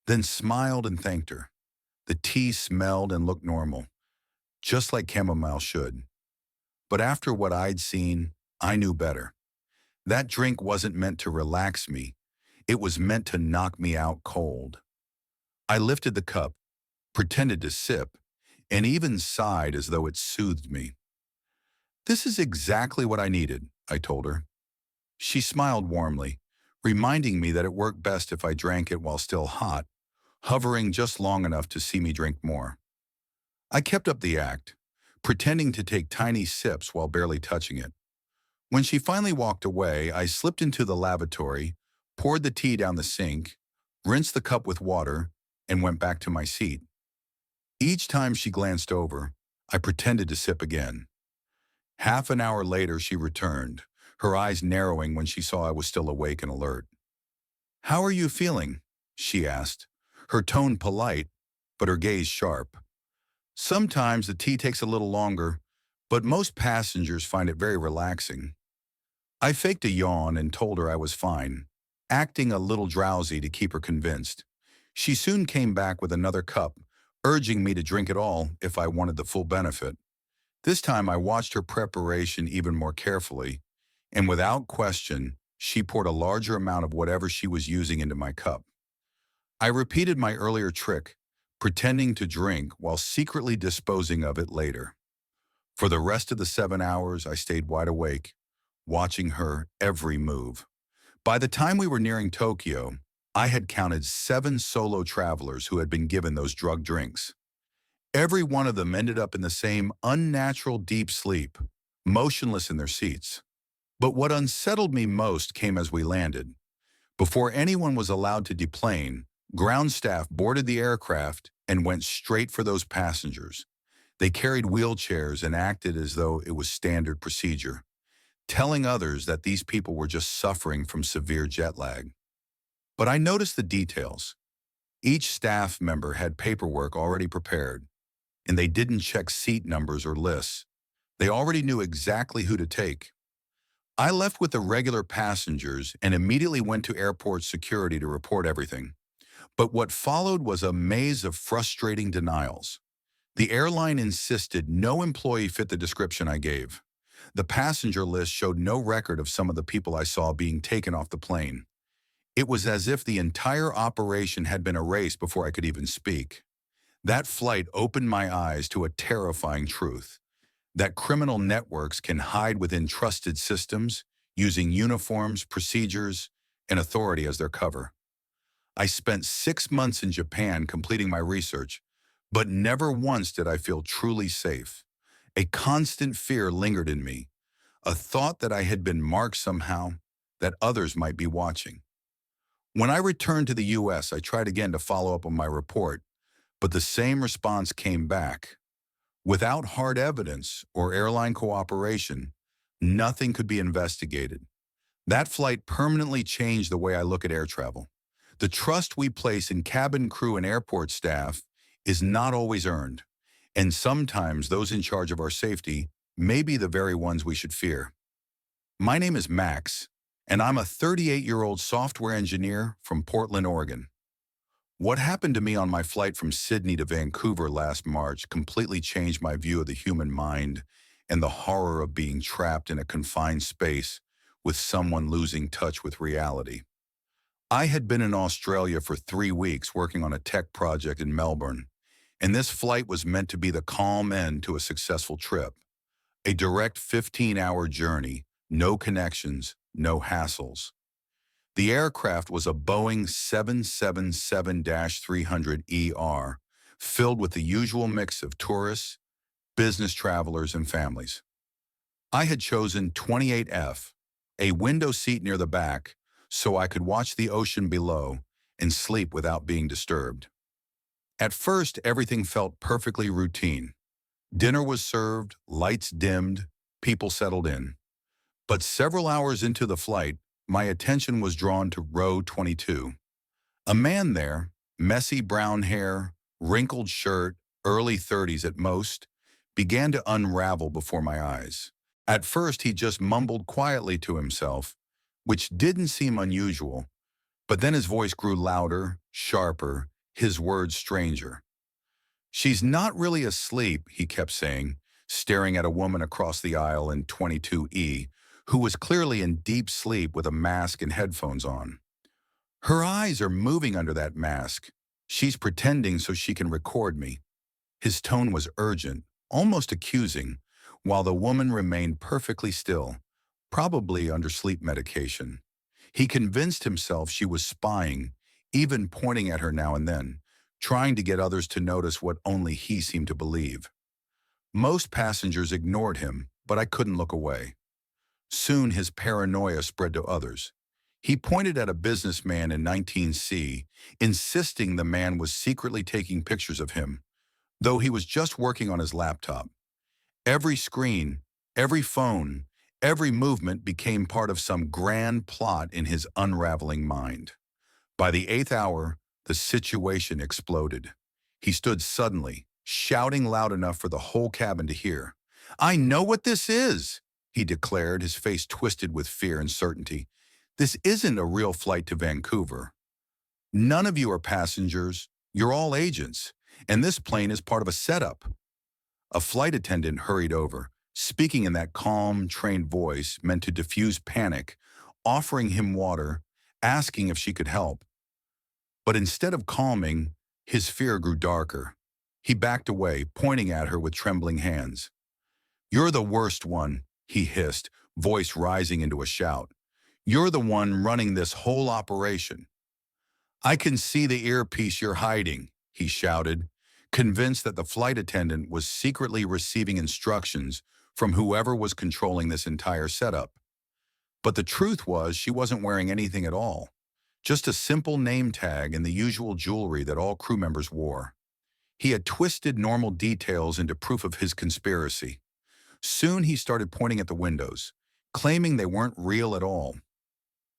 Speaker 1: then smiled and thanked her. The tea smelled and looked normal, just like chamomile should. But after what I'd seen, I knew better. That drink wasn't meant to relax me. It was meant to knock me out cold. I lifted the cup, pretended to sip, and even sighed as though it soothed me. This is exactly what I needed, I told her. She smiled warmly, reminding me that it worked best if I drank it while still hot, hovering just long enough to see me drink more. I kept up the act, pretending to take tiny sips while barely touching it. When she finally walked away, I slipped into the lavatory, poured the tea down the sink, rinsed the cup with water, and went back to my seat. Each time she glanced over, I pretended to sip again. Half an hour later, she returned, her eyes narrowing when she saw I was still awake and alert. "How are you feeling?" she asked, her tone polite, but her gaze sharp. "Sometimes the tea takes a little longer, but most passengers find it very relaxing." I faked a yawn and told her I was fine, acting a little drowsy to keep her convinced. She soon came back with another cup, urging me to drink it all if I wanted the full benefit. This time I watched her preparation even more carefully, and without question, she poured a larger amount of whatever she was using into my cup. I repeated my earlier trick, pretending to drink while secretly disposing of it later. For the rest of the 7 hours, I stayed wide awake, watching her every move. By the time we were nearing Tokyo, I had counted 7 solo travelers who had been given those drug drinks. Every one of them ended up in the same unnatural deep sleep, motionless in their seats. But what unsettled me most came as we landed. Before anyone was allowed to deplane, ground staff boarded the aircraft and went straight for those passengers. They carried wheelchairs and acted as though it was standard procedure, telling others that these people were just suffering from severe jet lag. But I noticed the details. Each staff member had paperwork already prepared, and they didn't check seat numbers or lists. They already knew exactly who to take. I left with the regular passengers and immediately went to airport security to report everything. But what followed was a maze of frustrating denials. The airline insisted no employee fit the description I gave. The passenger list showed no record of some of the people I saw being taken off the plane. It was as if the entire operation had been erased before I could even speak. That flight opened my eyes to a terrifying truth: that criminal networks can hide within trusted systems, using uniforms, procedures, and authority as their cover. I spent 6 months in Japan completing my research, but never once did I feel truly safe. A constant fear lingered in me, a thought that I had been marked somehow, that others might be watching. When I returned to the US, I tried again to follow up on my report, but the same response came back. Without hard evidence or airline cooperation, nothing could be investigated. That flight permanently changed the way I look at air travel. The trust we place in cabin crew and airport staff is not always earned, and sometimes those in charge of our safety may be the very ones we should fear. My name is Max, and I'm a 38-year-old software engineer from Portland, Oregon. What happened to me on my flight from Sydney to Vancouver last March completely changed my view of the human mind and the horror of being trapped in a confined space with someone losing touch with reality. I had been in Australia for 3 weeks working on a tech project in Melbourne, and this flight was meant to be the calm end to a successful trip. A direct 15-hour journey, no connections, no hassles. The aircraft was a Boeing 777-300ER, filled with the usual mix of tourists, business travelers, and families. I had chosen 28F, a window seat near the back, so I could watch the ocean below and sleep without being disturbed. At first, everything felt perfectly routine. Dinner was served, lights dimmed, people settled in. But several hours into the flight, my attention was drawn to row 22. A man there, messy brown hair, wrinkled shirt, early 30s at most, began to unravel before my eyes. At first, he just mumbled quietly to himself, which didn't seem unusual, but then his voice grew louder, sharper, his words stranger. "She's not really asleep," he kept saying, staring at a woman across the aisle in 22E, who was clearly in deep sleep with a mask and headphones on. "Her eyes are moving under that mask. She's pretending so she can record me." His tone was urgent, almost accusing, while the woman remained perfectly still, probably under sleep medication. He convinced himself she was spying, even pointing at her now and then, trying to get others to notice what only he seemed to believe. Most passengers ignored him, but I couldn't look away. Soon his paranoia spread to others. He pointed at a businessman in 19C, insisting the man was secretly taking pictures of him, though he was just working on his laptop. Every screen, every phone, every movement became part of some grand plot in his unraveling mind. By the 8th hour, the situation exploded. He stood suddenly, shouting loud enough for the whole cabin to hear. "I know what this is," he declared, his face twisted with fear and certainty. "This isn't a real flight to Vancouver. None of you are passengers. You're all agents, and this plane is part of a setup." A flight attendant hurried over, speaking in that calm, trained voice meant to diffuse panic, offering him water, asking if she could help. But instead of calming, his fear grew darker. He backed away, pointing at her with trembling hands. "You're the worst one," he hissed, voice rising into a shout. "You're the one running this whole operation." "I can see the earpiece you're hiding," he shouted, convinced that the flight attendant was secretly receiving instructions from whoever was controlling this entire setup. But the truth was she wasn't wearing anything at all, just a simple name tag and the usual jewelry that all crew members wore. He had twisted normal details into proof of his conspiracy. Soon he started pointing at the windows, claiming they weren't real at all.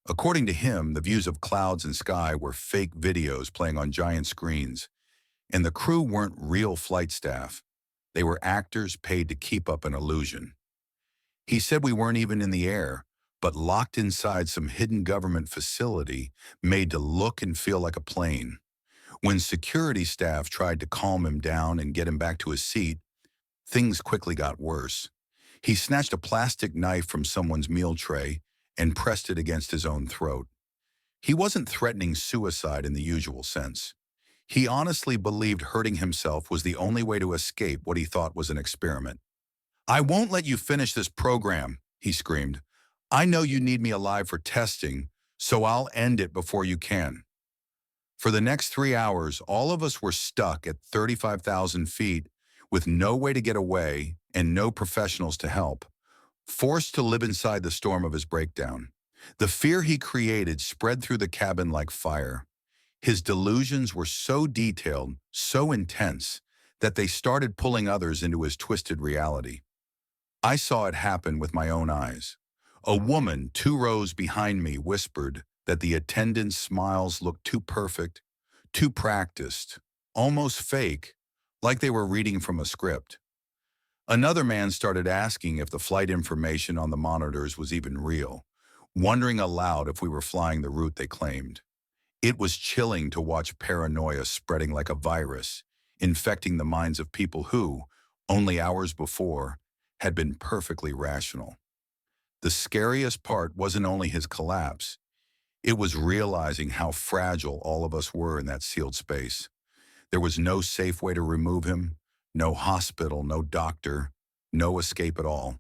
Speaker 1: According to him, the views of clouds and sky were fake videos playing on giant screens, and the crew weren't real flight staff. They were actors paid to keep up an illusion. He said we weren't even in the air, but locked inside some hidden government facility made to look and feel like a plane. When security staff tried to calm him down and get him back to his seat, things quickly got worse. He snatched a plastic knife from someone's meal tray and pressed it against his own throat. He wasn't threatening suicide in the usual sense. He honestly believed hurting himself was the only way to escape what he thought was an experiment. "I won't let you finish this program," he screamed. "I know you need me alive for testing, so I'll end it before you can." For the next 3 hours, all of us were stuck at 35,000 feet with no way to get away and no professionals to help, forced to live inside the storm of his breakdown. The fear he created spread through the cabin like fire. His delusions were so detailed, so intense, that they started pulling others into his twisted reality. I saw it happen with my own eyes. A woman 2 rows behind me whispered that the attendant's smiles looked too perfect, too practiced, almost fake, like they were reading from a script. Another man started asking if the flight information on the monitors was even real, wondering aloud if we were flying the route they claimed. It was chilling to watch paranoia spreading like a virus, infecting the minds of people who, only hours before, had been perfectly rational. The scariest part wasn't only his collapse, it was realizing how fragile all of us were in that sealed space. There was no safe way to remove him, no hospital, no doctor, no escape at all.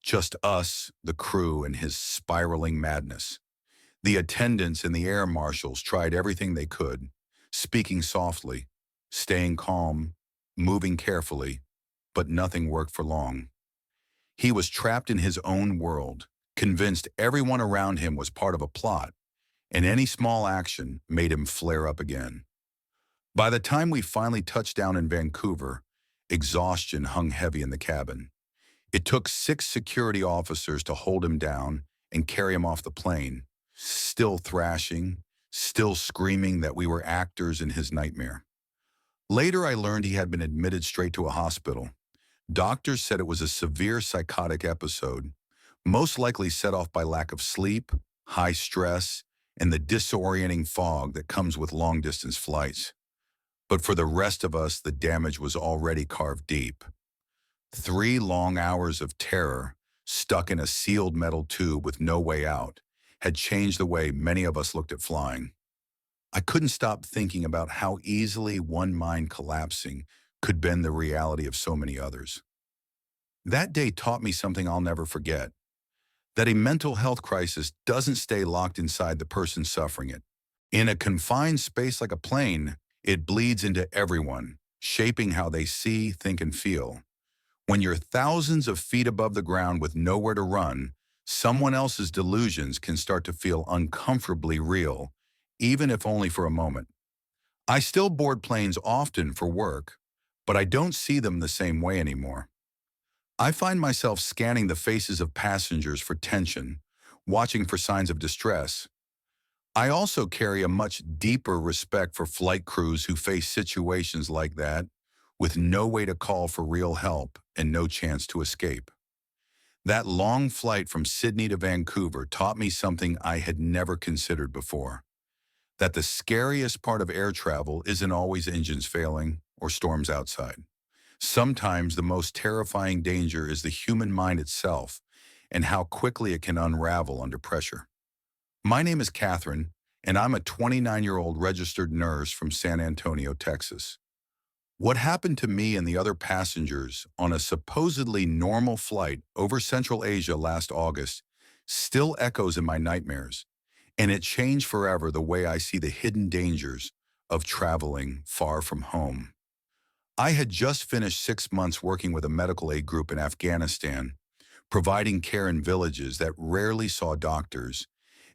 Speaker 1: Just us, the crew, and his spiraling madness. The attendants and the air marshals tried everything they could, speaking softly, staying calm, moving carefully, but nothing worked for long. He was trapped in his own world, convinced everyone around him was part of a plot, and any small action made him flare up again. By the time we finally touched down in Vancouver, exhaustion hung heavy in the cabin. It took 6 security officers to hold him down and carry him off the plane, still thrashing, still screaming that we were actors in his nightmare. Later, I learned he had been admitted straight to a hospital, Doctors said it was a severe psychotic episode, most likely set off by lack of sleep, high stress, and the disorienting fog that comes with long-distance flights. But for the rest of us, the damage was already carved deep. 3 long hours of terror, stuck in a sealed metal tube with no way out, had changed the way many of us looked at flying. I couldn't stop thinking about how easily one mind collapsing could bend the reality of so many others. That day taught me something I'll never forget, that a mental health crisis doesn't stay locked inside the person suffering it. In a confined space like a plane, it bleeds into everyone, shaping how they see, think, and feel. When you're thousands of feet above the ground with nowhere to run, someone else's delusions can start to feel uncomfortably real, even if only for a moment. I still board planes often for work, but I don't see them the same way anymore. I find myself scanning the faces of passengers for tension, watching for signs of distress. I also carry a much deeper respect for flight crews who face situations like that with no way to call for real help and no chance to escape. That long flight from Sydney to Vancouver taught me something I had never considered before, that the scariest part of air travel isn't always engines failing or storms outside. Sometimes the most terrifying danger is the human mind itself and how quickly it can unravel under pressure. My name is Catherine, and I'm a 29-year-old registered nurse from San Antonio, Texas. What happened to me and the other passengers on a supposedly normal flight over Central Asia last August still echoes in my nightmares, and it changed forever the way I see the hidden dangers of traveling far from home. I had just finished 6 months working with a medical aid group in Afghanistan, providing care in villages that rarely saw doctors,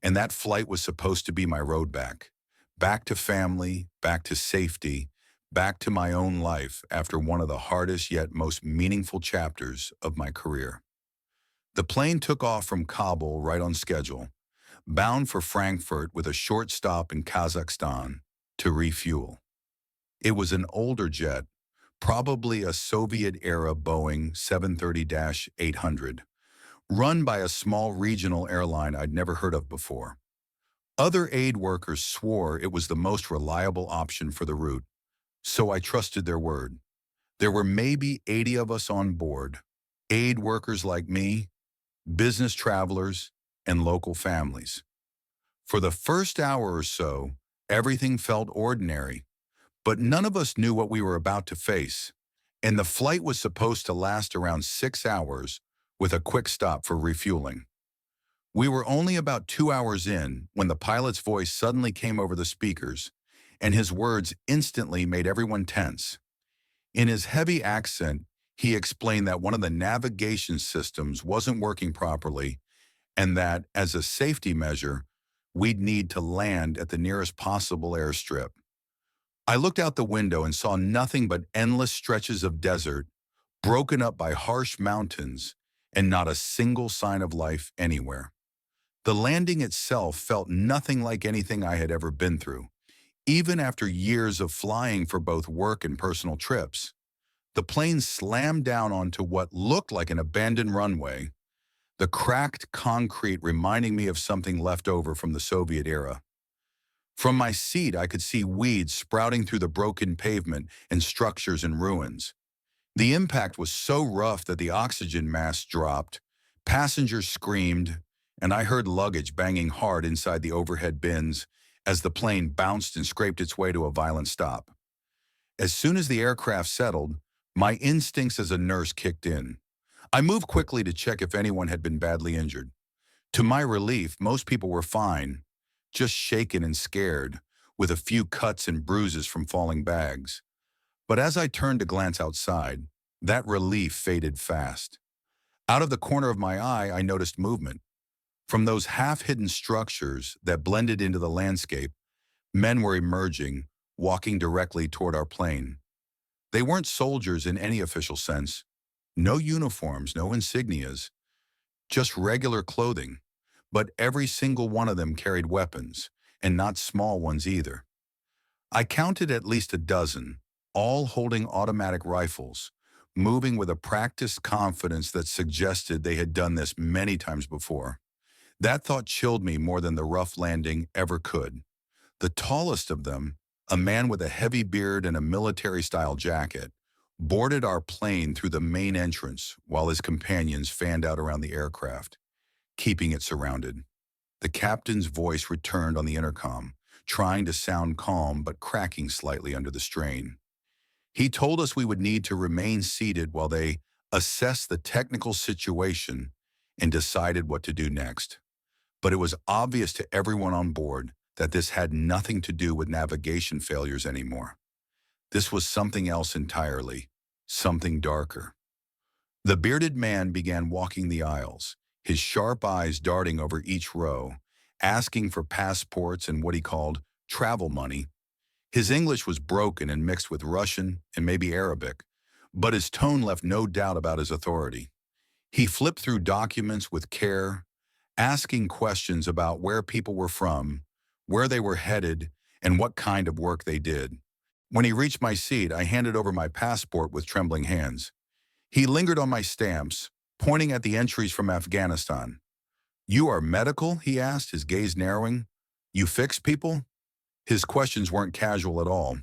Speaker 1: and that flight was supposed to be my road back. Back to family, back to safety, back to my own life after one of the hardest yet most meaningful chapters of my career. The plane took off from Kabul right on schedule, bound for Frankfurt with a short stop in Kazakhstan to refuel. It was an older jet, probably a Soviet-era Boeing 730-800, run by a small regional airline I'd never heard of before. Other aid workers swore it was the most reliable option for the route, so I trusted their word. There were maybe 80 of us on board, aid workers like me, business travelers, and local families. For the first hour or so, everything felt ordinary, but none of us knew what we were about to face, and the flight was supposed to last around 6 hours with a quick stop for refueling. We were only about 2 hours in when the pilot's voice suddenly came over the speakers, and his words instantly made everyone tense. In his heavy accent, he explained that one of the navigation systems wasn't working properly and that, as a safety measure, we'd need to land at the nearest possible airstrip. I looked out the window and saw nothing but endless stretches of desert, broken up by harsh mountains, and not a single sign of life anywhere. The landing itself felt nothing like anything I had ever been through, even after years of flying for both work and personal trips. The plane slammed down onto what looked like an abandoned runway, the cracked concrete reminding me of something left over from the Soviet era. From my seat, I could see weeds sprouting through the broken pavement and structures in ruins. The impact was so rough that the oxygen mask dropped, passengers screamed, and I heard luggage banging hard inside the overhead bins as the plane bounced and scraped its way to a violent stop. As soon as the aircraft settled, my instincts as a nurse kicked in. I moved quickly to check if anyone had been badly injured. To my relief, most people were fine, just shaken and scared, with a few cuts and bruises from falling bags. But as I turned to glance outside, that relief faded fast. Out of the corner of my eye, I noticed movement. From those half-hidden structures that blended into the landscape, men were emerging, walking directly toward our plane. They weren't soldiers in any official sense. No uniforms, no insignias, just regular clothing. But every single one of them carried weapons, and not small ones either. I counted at least a dozen, all holding automatic rifles, moving with a practiced confidence that suggested they had done this many times before. That thought chilled me more than the rough landing ever could. The tallest of them, a man with a heavy beard and a military-style jacket, boarded our plane through the main entrance while his companions fanned out around the aircraft, keeping it surrounded. The captain's voice returned on the intercom, trying to sound calm but cracking slightly under the strain. He told us we would need to remain seated while they assessed the technical situation and decided what to do next. But it was obvious to everyone on board that this had nothing to do with navigation failures anymore. This was something else entirely, something darker. The bearded man began walking the aisles, his sharp eyes darting over each row, asking for passports and what he called travel money. His English was broken and mixed with Russian and maybe Arabic, but his tone left no doubt about his authority. He flipped through documents with care, asking questions about where people were from, where they were headed, and what kind of work they did. When he reached my seat, I handed over my passport with trembling hands. He lingered on my stamps, pointing at the entries from Afghanistan. "You are medical?" he asked, his gaze narrowing. "You fix people?" His questions weren't casual at all.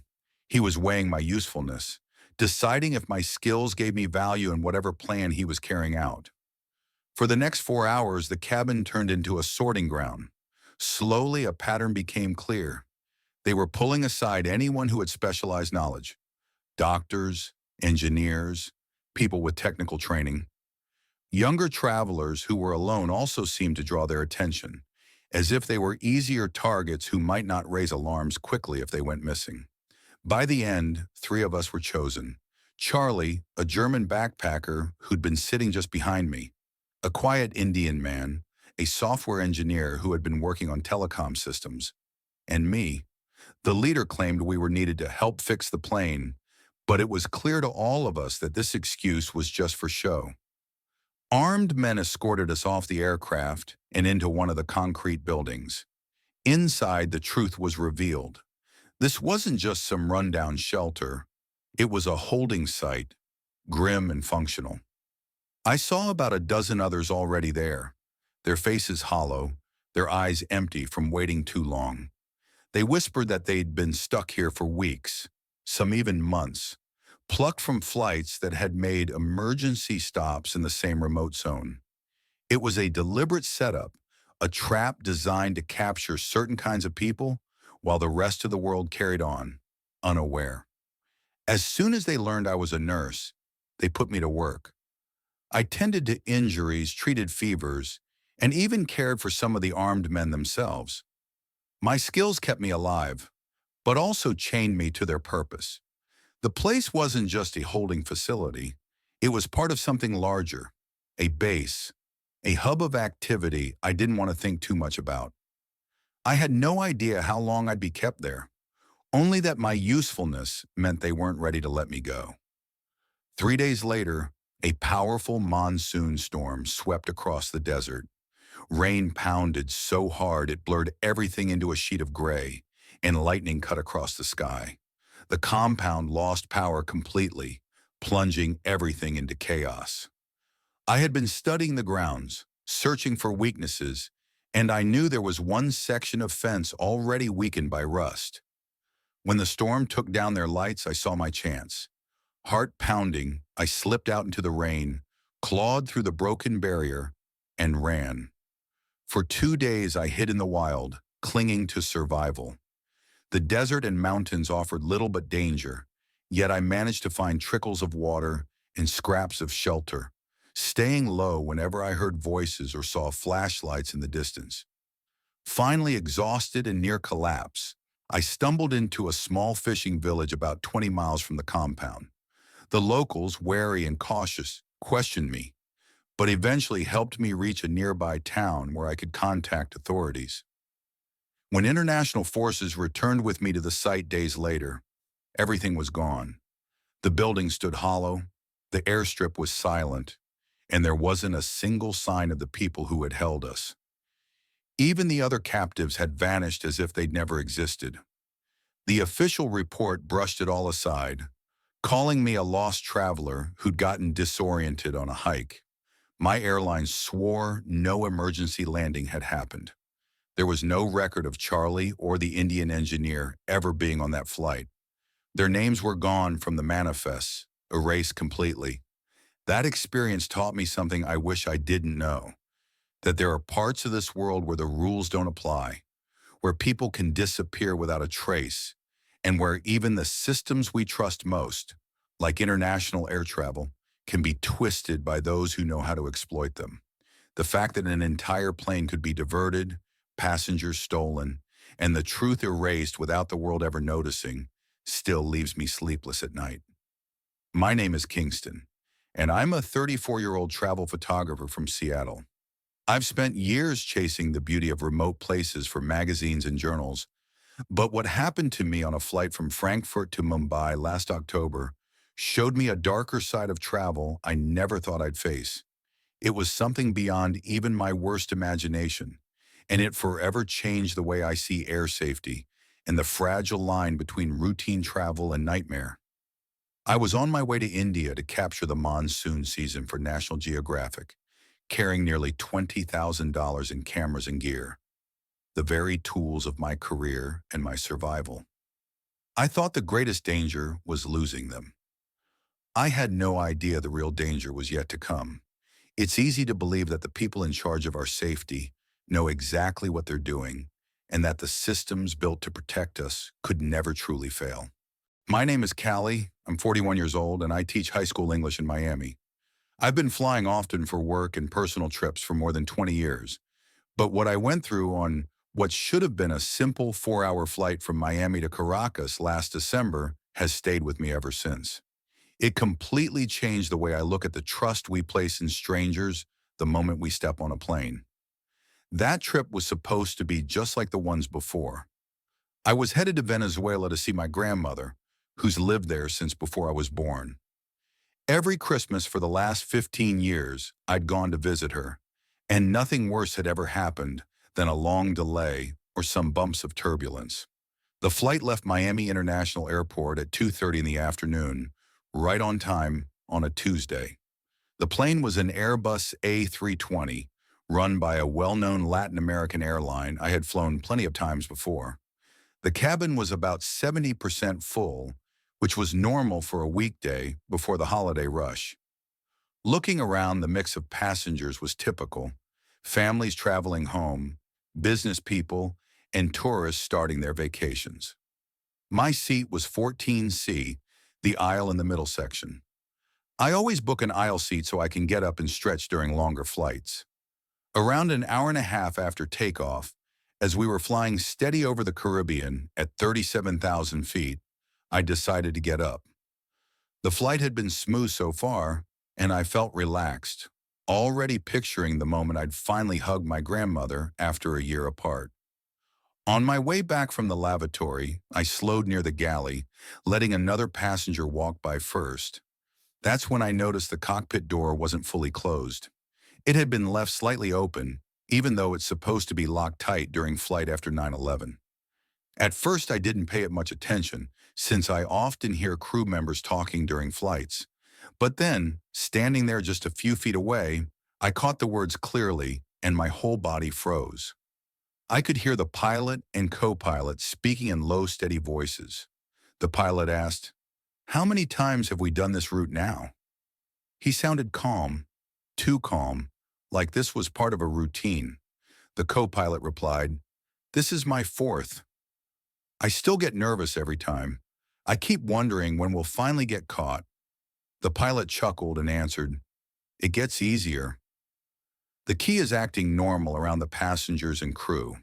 Speaker 1: He was weighing my usefulness, deciding if my skills gave me value in whatever plan he was carrying out. For the next 4 hours, the cabin turned into a sorting ground. Slowly, a pattern became clear. They were pulling aside anyone who had specialized knowledge: doctors, engineers, people with technical training. Younger travelers who were alone also seemed to draw their attention, as if they were easier targets who might not raise alarms quickly if they went missing. By the end, 3 of us were chosen. Charlie, a German backpacker who'd been sitting just behind me, a quiet Indian man, a software engineer who had been working on telecom systems, and me. The leader claimed we were needed to help fix the plane, but it was clear to all of us that this excuse was just for show. Armed men escorted us off the aircraft and into one of the concrete buildings. Inside, the truth was revealed. This wasn't just some rundown shelter. It was a holding site, grim and functional. I saw about a dozen others already there, their faces hollow, their eyes empty from waiting too long. They whispered that they'd been stuck here for weeks, some even months, plucked from flights that had made emergency stops in the same remote zone. It was a deliberate setup, a trap designed to capture certain kinds of people while the rest of the world carried on, unaware. As soon as they learned I was a nurse, they put me to work. I tended to injuries, treated fevers, and even cared for some of the armed men themselves. My skills kept me alive, but also chained me to their purpose. The place wasn't just a holding facility. It was part of something larger, a base, a hub of activity I didn't want to think too much about. I had no idea how long I'd be kept there, only that my usefulness meant they weren't ready to let me go. 3 days later, a powerful monsoon storm swept across the desert. Rain pounded so hard it blurred everything into a sheet of gray, and lightning cut across the sky. The compound lost power completely, plunging everything into chaos. I had been studying the grounds, searching for weaknesses, and I knew there was one section of fence already weakened by rust. When the storm took down their lights, I saw my chance. Heart pounding, I slipped out into the rain, clawed through the broken barrier, and ran. For 2 days, I hid in the wild, clinging to survival. The desert and mountains offered little but danger, yet I managed to find trickles of water and scraps of shelter, staying low whenever I heard voices or saw flashlights in the distance. Finally exhausted and near collapse, I stumbled into a small fishing village about 20 miles from the compound. The locals, wary and cautious, questioned me, but eventually helped me reach a nearby town where I could contact authorities. When international forces returned with me to the site days later, everything was gone. The building stood hollow, the airstrip was silent, and there wasn't a single sign of the people who had held us. Even the other captives had vanished as if they'd never existed. The official report brushed it all aside, calling me a lost traveler who'd gotten disoriented on a hike. My airline swore no emergency landing had happened. There was no record of Charlie or the Indian engineer ever being on that flight. Their names were gone from the manifests, erased completely. That experience taught me something I wish I didn't know, that there are parts of this world where the rules don't apply, where people can disappear without a trace, and where even the systems we trust most, like international air travel, can be twisted by those who know how to exploit them. The fact that an entire plane could be diverted, passengers stolen, and the truth erased without the world ever noticing still leaves me sleepless at night. My name is Kingston, and I'm a 34-year-old travel photographer from Seattle. I've spent years chasing the beauty of remote places for magazines and journals, but what happened to me on a flight from Frankfurt to Mumbai last October showed me a darker side of travel I never thought I'd face. It was something beyond even my worst imagination, and it forever changed the way I see air safety and the fragile line between routine travel and nightmare. I was on my way to India to capture the monsoon season for National Geographic, carrying nearly $20,000 in cameras and gear, the very tools of my career and my survival. I thought the greatest danger was losing them. I had no idea the real danger was yet to come. It's easy to believe that the people in charge of our safety know exactly what they're doing and that the systems built to protect us could never truly fail. My name is Galley. I'm 41 years old and I teach high school English in Miami. I've been flying often for work and personal trips for more than 20 years, but what I went through on what should have been a simple 4-hour flight from Miami to Caracas last December has stayed with me ever since. It completely changed the way I look at the trust we place in strangers the moment we step on a plane. That trip was supposed to be just like the ones before. I was headed to Venezuela to see my grandmother, who's lived there since before I was born. Every Christmas for the last 15 years, I'd gone to visit her, and nothing worse had ever happened than a long delay or some bumps of turbulence. The flight left Miami International Airport at 2:30 in the afternoon, right on time on a Tuesday. The plane was an Airbus A320, run by a well-known Latin American airline I had flown plenty of times before. The cabin was about 70% full, which was normal for a weekday before the holiday rush. Looking around, the mix of passengers was typical: families traveling home, business people, and tourists starting their vacations. My seat was 14C, the aisle in the middle section. I always book an aisle seat so I can get up and stretch during longer flights. Around an hour and a half after takeoff, as we were flying steady over the Caribbean at 37,000 feet, I decided to get up. The flight had been smooth so far, and I felt relaxed, already picturing the moment I'd finally hug my grandmother after a year apart. On my way back from the lavatory, I slowed near the galley, letting another passenger walk by first. That's when I noticed the cockpit door wasn't fully closed. It had been left slightly open, even though it's supposed to be locked tight during flight after 9/11. At first, I didn't pay it much attention, since I often hear crew members talking during flights. But then, standing there just a few feet away, I caught the words clearly, and my whole body froze. I could hear the pilot and co-pilot speaking in low, steady voices. The pilot asked, "How many times have we done this route now?" He sounded calm, too calm, like this was part of a routine. The co-pilot replied, "This is my fourth. I still get nervous every time. I keep wondering when we'll finally get caught." The pilot chuckled and answered, "It gets easier." The key is acting normal around the passengers and crew.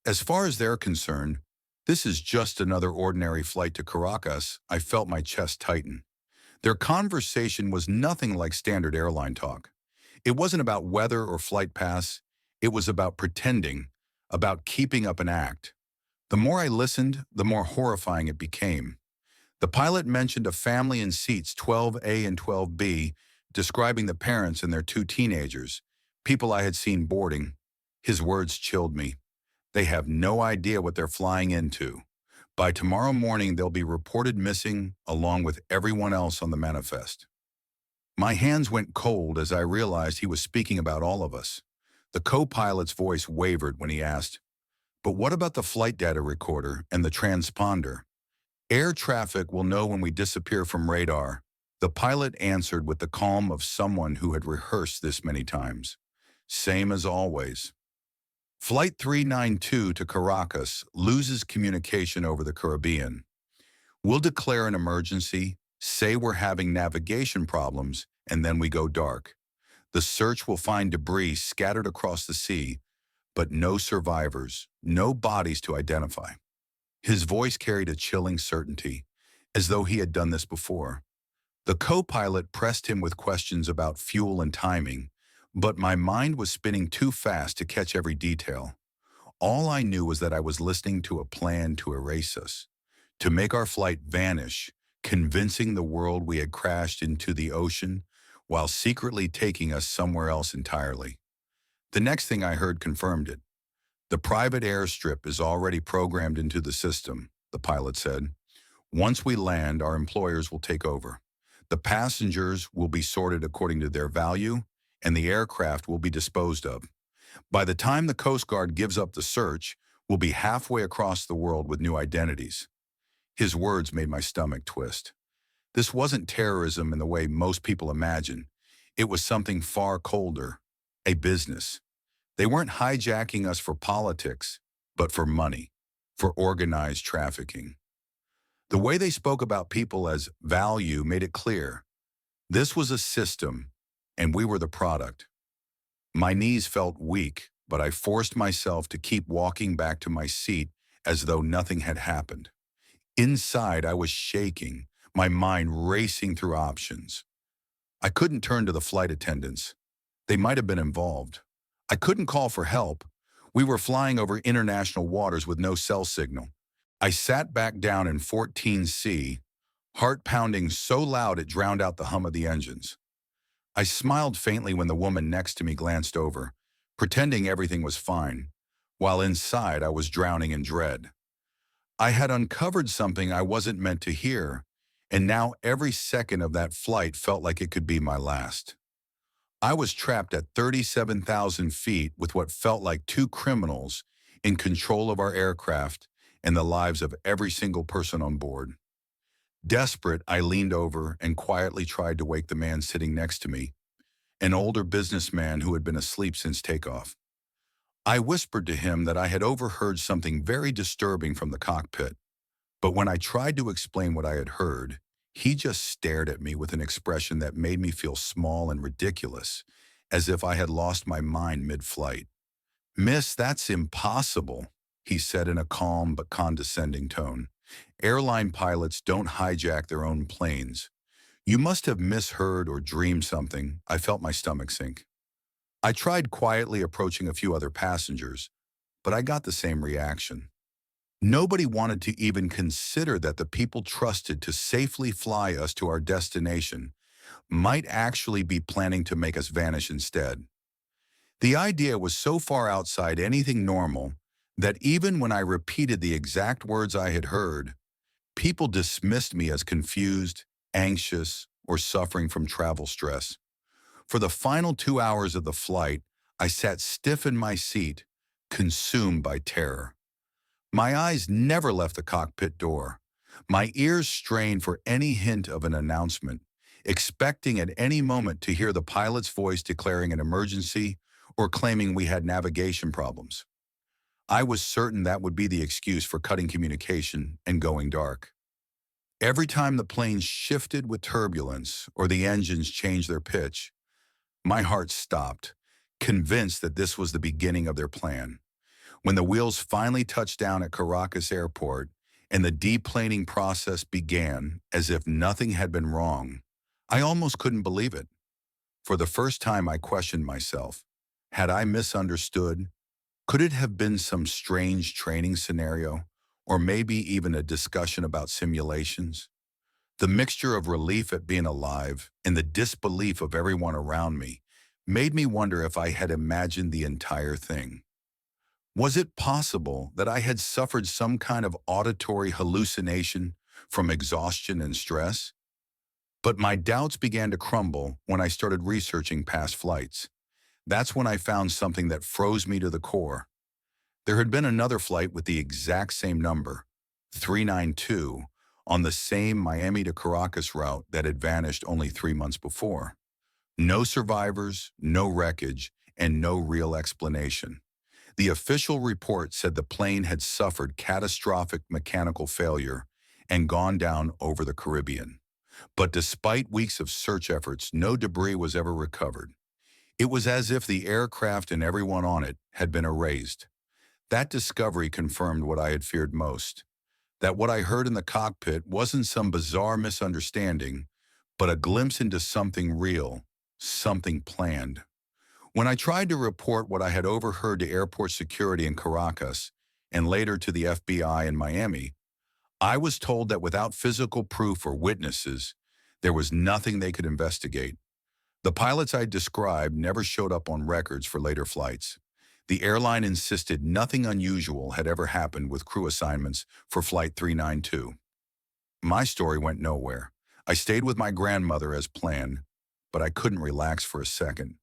Speaker 1: As far as they're concerned, this is just another ordinary flight to Caracas. I felt my chest tighten. Their conversation was nothing like standard airline talk. It wasn't about weather or flight paths. It was about pretending, about keeping up an act. The more I listened, the more horrifying it became. The pilot mentioned a family in seats 12A and 12B, describing the parents and their two teenagers, people I had seen boarding. His words chilled me. They have no idea what they're flying into. By tomorrow morning, they'll be reported missing along with everyone else on the manifest. My hands went cold as I realized he was speaking about all of us. The co-pilot's voice wavered when he asked, "But what about the flight data recorder and the transponder? Air traffic will know when we disappear from radar." The pilot answered with the calm of someone who had rehearsed this many times. "Same as always. Flight 392 to Caracas loses communication over the Caribbean. We'll declare an emergency, say we're having navigation problems, and then we go dark. The search will find debris scattered across the sea, but no survivors, no bodies to identify." His voice carried a chilling certainty, as though he had done this before. The co-pilot pressed him with questions about fuel and timing, but my mind was spinning too fast to catch every detail. All I knew was that I was listening to a plan to erase us, to make our flight vanish, convincing the world we had crashed into the ocean while secretly taking us somewhere else entirely. The next thing I heard confirmed it. "The private airstrip is already programmed into the system," the pilot said. "Once we land, our employers will take over. The passengers will be sorted according to their value, and the aircraft will be disposed of. By the time the Coast Guard gives up the search, we'll be halfway across the world with new identities." His words made my stomach twist. This wasn't terrorism in the way most people imagine. It was something far colder, a business. They weren't hijacking us for politics, but for money, for organized trafficking. The way they spoke about people as value made it clear. This was a system, and we were the product. My knees felt weak, but I forced myself to keep walking back to my seat as though nothing had happened. Inside, I was shaking, my mind racing through options. I couldn't turn to the flight attendants. They might have been involved. I couldn't call for help. We were flying over international waters with no cell signal. I sat back down in 14C, heart pounding so loud it drowned out the hum of the engines. I smiled faintly when the woman next to me glanced over, pretending everything was fine, while inside I was drowning in dread. I had uncovered something I wasn't meant to hear, and now every second of that flight felt like it could be my last. I was trapped at 37,000 feet with what felt like two criminals in control of our aircraft and the lives of every single person on board. Desperate, I leaned over and quietly tried to wake the man sitting next to me, an older businessman who had been asleep since takeoff. I whispered to him that I had overheard something very disturbing from the cockpit, but when I tried to explain what I had heard, he just stared at me with an expression that made me feel small and ridiculous, as if I had lost my mind mid-flight. "Miss, that's impossible," he said in a calm but condescending tone. "Airline pilots don't hijack their own planes. You must have misheard or dreamed something." I felt my stomach sink. I tried quietly approaching a few other passengers, but I got the same reaction. Nobody wanted to even consider that the people trusted to safely fly us to our destination might actually be planning to make us vanish instead. The idea was so far outside anything normal that even when I repeated the exact words I had heard, people dismissed me as confused, anxious, or suffering from travel stress. For the final 2 hours of the flight, I sat stiff in my seat, consumed by terror. My eyes never left the cockpit door. My ears strained for any hint of an announcement, expecting at any moment to hear the pilot's voice declaring an emergency or claiming we had navigation problems. I was certain that would be the excuse for cutting communication and going dark. Every time the plane shifted with turbulence or the engines changed their pitch, my heart stopped, convinced that this was the beginning of their plan. When the wheels finally touched down at Caracas Airport and the deplaning process began as if nothing had been wrong, I almost couldn't believe it. For the first time, I questioned myself. Had I misunderstood? Could it have been some strange training scenario, or maybe even a discussion about simulations? The mixture of relief at being alive and the disbelief of everyone around me made me wonder if I had imagined the entire thing. Was it possible that I had suffered some kind of auditory hallucination from exhaustion and stress? But my doubts began to crumble when I started researching past flights. That's when I found something that froze me to the core. There had been another flight with the exact same number, 392, on the same Miami to Caracas route that had vanished only 3 months before. No survivors, no wreckage, and no real explanation. The official report said the plane had suffered catastrophic mechanical failure and gone down over the Caribbean. But despite weeks of search efforts, no debris was ever recovered. It was as if the aircraft and everyone on it had been erased. That discovery confirmed what I had feared most, that what I heard in the cockpit wasn't some bizarre misunderstanding, but a glimpse into something real, something planned. When I tried to report what I had overheard to airport security in Caracas and later to the FBI in Miami, I was told that without physical proof or witnesses, there was nothing they could investigate. The pilots I described never showed up on records for later flights. The airline insisted nothing unusual had ever happened with crew assignments for Flight 392. My story went nowhere. I stayed with my grandmother as planned, but I couldn't relax for a second.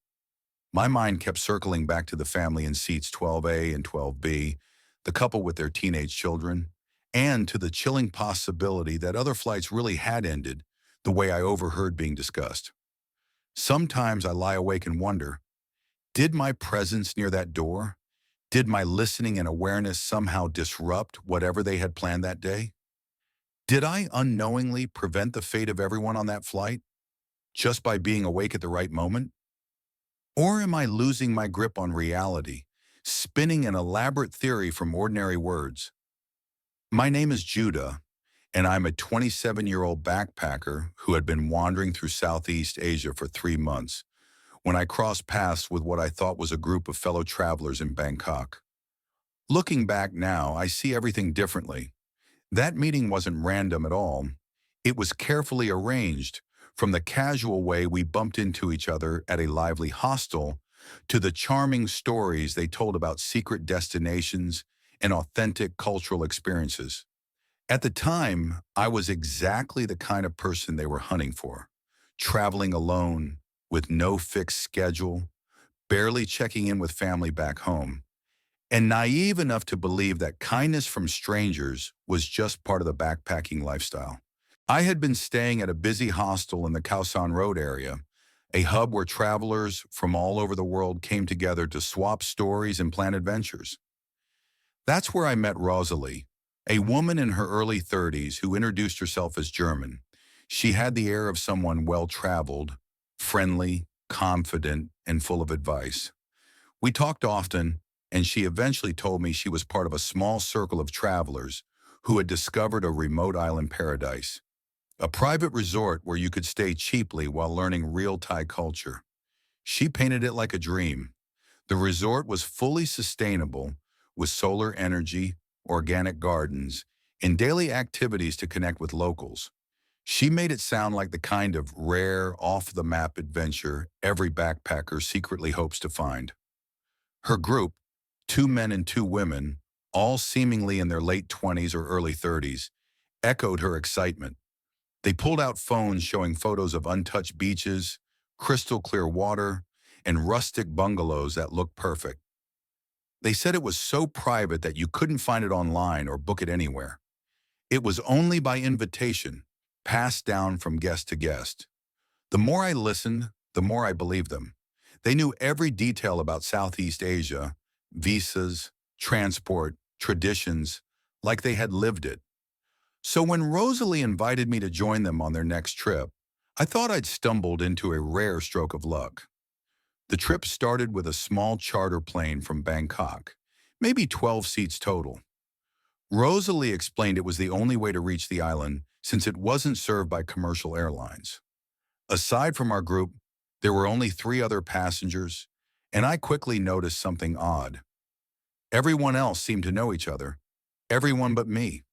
Speaker 1: My mind kept circling back to the family in seats 12A and 12B, the couple with their teenage children, and to the chilling possibility that other flights really had ended the way I overheard being discussed. Sometimes I lie awake and wonder, did my presence near that door, did my listening and awareness somehow disrupt whatever they had planned that day? Did I unknowingly prevent the fate of everyone on that flight just by being awake at the right moment? Or am I losing my grip on reality, spinning an elaborate theory from ordinary words? My name is Judah, and I'm a 27-year-old backpacker who had been wandering through Southeast Asia for 3 months when I crossed paths with what I thought was a group of fellow travelers in Bangkok. Looking back now, I see everything differently. That meeting wasn't random at all. It was carefully arranged, from the casual way we bumped into each other at a lively hostel to the charming stories they told about secret destinations and authentic cultural experiences. At the time, I was exactly the kind of person they were hunting for, traveling alone, with no fixed schedule, barely checking in with family back home, and naive enough to believe that kindness from strangers was just part of the backpacking lifestyle. I had been staying at a busy hostel in the Khao San Road area, a hub where travelers from all over the world came together to swap stories and plan adventures. That's where I met Rosalie, a woman in her early 30s who introduced herself as German. She had the air of someone well-traveled, friendly, confident, and full of advice. We talked often, and she eventually told me she was part of a small circle of travelers who had discovered a remote island paradise, a private resort where you could stay cheaply while learning real Thai culture. She painted it like a dream. The resort was fully sustainable, with solar energy, organic gardens, and daily activities to connect with locals. She made it sound like the kind of rare, off-the-map adventure every backpacker secretly hopes to find. Her group, 2 men and 2 women, all seemingly in their late 20s or early 30s, echoed her excitement. They pulled out phones showing photos of untouched beaches, crystal clear water, and rustic bungalows that looked perfect. They said it was so private that you couldn't find it online or book it anywhere. It was only by invitation, passed down from guest to guest. The more I listened, the more I believed them. They knew every detail about Southeast Asia, visas, transport, traditions, like they had lived it. So when Rosalie invited me to join them on their next trip, I thought I'd stumbled into a rare stroke of luck. The trip started with a small charter plane from Bangkok, maybe 12 seats total. Rosalie explained it was the only way to reach the island since it wasn't served by commercial airlines. Aside from our group, there were only 3 other passengers, and I quickly noticed something odd. Everyone else seemed to know each other, everyone but me.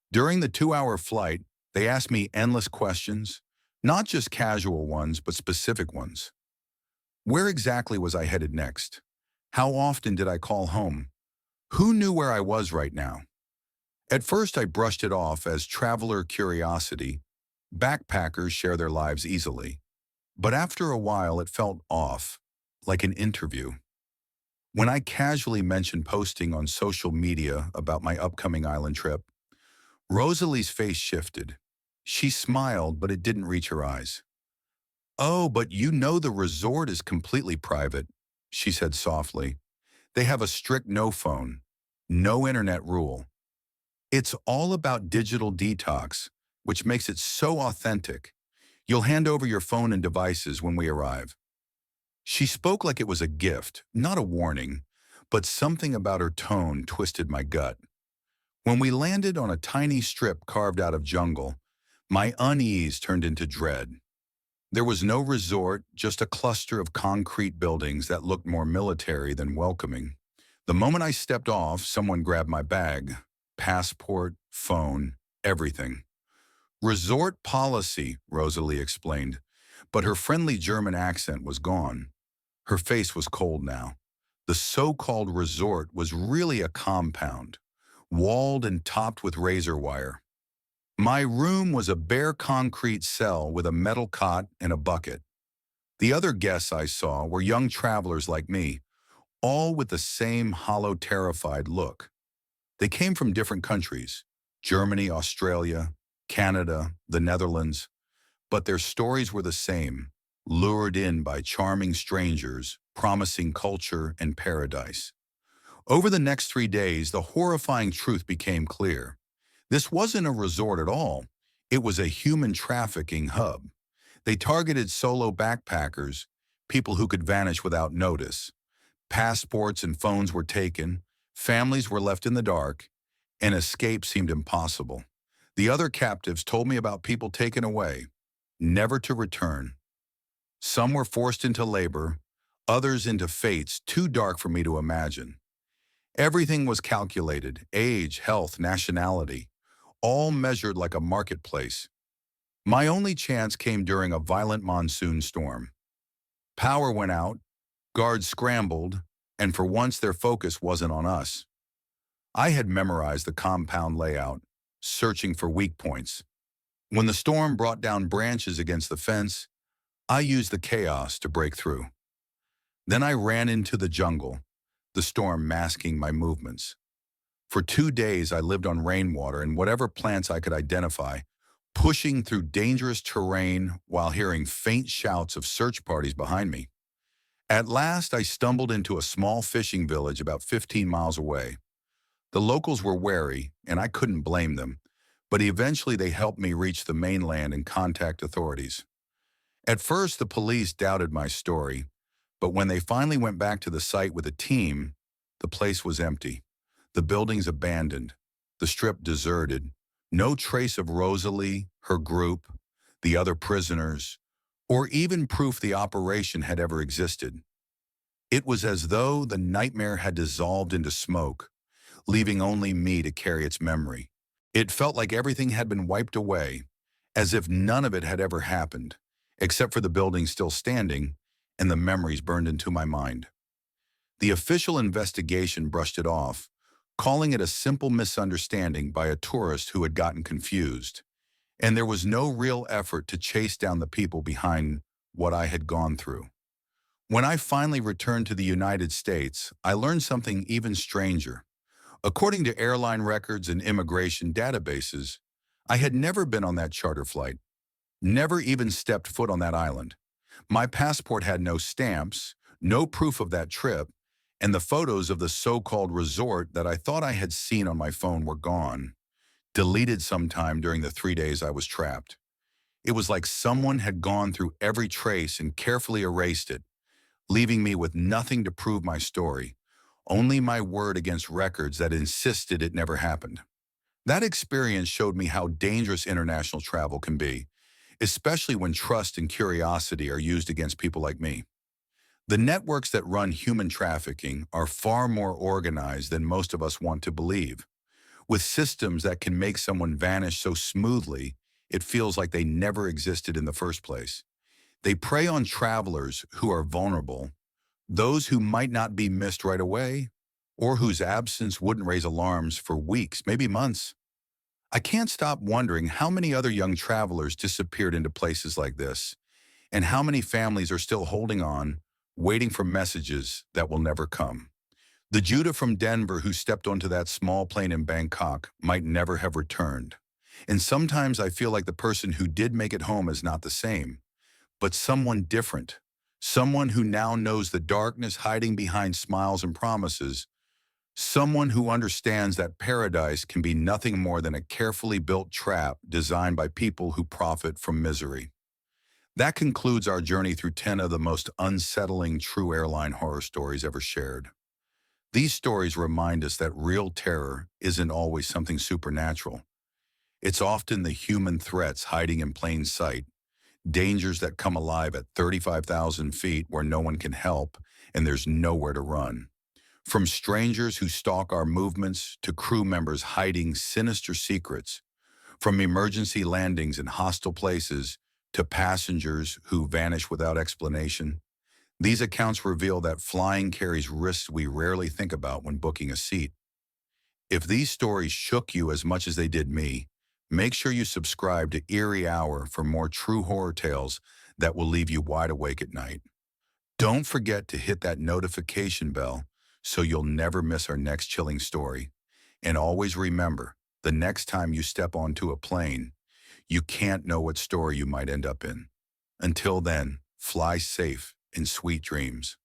Speaker 1: During the 2-hour flight, they asked me endless questions, not just casual ones, but specific ones. Where exactly was I headed next? How often did I call home? Who knew where I was right now? At first, I brushed it off as traveler curiosity. Backpackers share their lives easily. But after a while, it felt off, like an interview. When I casually mentioned posting on social media about my upcoming island trip, Rosalie's face shifted. She smiled, but it didn't reach her eyes. "Oh, but you know the resort is completely private," she said softly. "They have a strict no phone, no internet rule. It's all about digital detox, which makes it so authentic. You'll hand over your phone and devices when we arrive." She spoke like it was a gift, not a warning, but something about her tone twisted my gut. When we landed on a tiny strip carved out of jungle, my unease turned into dread. There was no resort, just a cluster of concrete buildings that looked more military than welcoming. The moment I stepped off, someone grabbed my bag. Passport, phone, everything. "Resort policy," Rosalie explained, but her friendly German accent was gone. Her face was cold now. The so-called resort was really a compound, walled and topped with razor wire. My room was a bare concrete cell with a metal cot and a bucket. The other guests I saw were young travelers like me, all with the same hollow, terrified look. They came from different countries, Germany, Australia, Canada, the Netherlands, but their stories were the same, lured in by charming strangers, promising culture and paradise. Over the next 3 days, the horrifying truth became clear. This wasn't a resort at all. It was a human trafficking hub. They targeted solo backpackers, people who could vanish without notice. Passports and phones were taken, families were left in the dark, and escape seemed impossible. The other captives told me about people taken away, never to return. Some were forced into labor, others into fates too dark for me to imagine. Everything was calculated, age, health, nationality, all measured like a marketplace. My only chance came during a violent monsoon storm. Power went out, guards scrambled, and for once their focus wasn't on us. I had memorized the compound layout, searching for weak points. When the storm brought down branches against the fence, I used the chaos to break through. Then I ran into the jungle, the storm masking my movements. For 2 days, I lived on rainwater and whatever plants I could identify, pushing through dangerous terrain while hearing faint shouts of search parties behind me. At last, I stumbled into a small fishing village about 15 miles away. The locals were wary, and I couldn't blame them, but eventually they helped me reach the mainland and contact authorities. At first, the police doubted my story, but when they finally went back to the site with a team, the place was empty. The buildings abandoned, the strip deserted, no trace of Rosalie, her group, the other prisoners, or even proof the operation had ever existed. It was as though the nightmare had dissolved into smoke, leaving only me to carry its memory. It felt like everything had been wiped away, as if none of it had ever happened, except for the building still standing and the memories burned into my mind. The official investigation brushed it off, calling it a simple misunderstanding by a tourist who had gotten confused, and there was no real effort to chase down the people behind what I had gone through. When I finally returned to the United States, I learned something even stranger. According to airline records and immigration databases, I had never been on that charter flight, never even stepped foot on that island. My passport had no stamps, no proof of that trip, and the photos of the so-called resort that I thought I had seen on my phone were gone, deleted sometime during the 3 days I was trapped. It was like someone had gone through every trace and carefully erased it, leaving me with nothing to prove my story, only my word against records that insisted it never happened. That experience showed me how dangerous international travel can be, especially when trust and curiosity are used against people like me. The networks that run human trafficking are far more organized than most of us want to believe, with systems that can make someone vanish so smoothly it feels like they never existed in the first place. They prey on travelers who are vulnerable, those who might not be missed right away, or whose absence wouldn't raise alarms for weeks, maybe months. I can't stop wondering how many other young travelers disappeared into places like this, and how many families are still holding on, waiting for messages that will never come. The Judah from Denver who stepped onto that small plane in Bangkok might never have returned. And sometimes I feel like the person who did make it home is not the same, but someone different. Someone who now knows the darkness hiding behind smiles and promises. Someone who understands that paradise can be nothing more than a carefully built trap designed by people who profit from misery. That concludes our journey through 10 of the most unsettling true airline horror stories ever shared. These stories remind us that real terror isn't always something supernatural. It's often the human threats hiding in plain sight, dangers that come alive at 35,000 feet where no one can help and there's nowhere to run. From strangers who stalk our movements to crew members hiding sinister secrets, from emergency landings in hostile places to passengers who vanish without explanation, these accounts reveal that flying carries risks we rarely think about when booking a seat. If these stories shook you as much as they did me, make sure you subscribe to Eerie Hour for more true horror tales that will leave you wide awake at night. Don't forget to hit that notification bell so you'll never miss our next chilling story. And always remember, the next time you step onto a plane, you can't know what story you might end up in. Until then, fly safe in sweet dreams.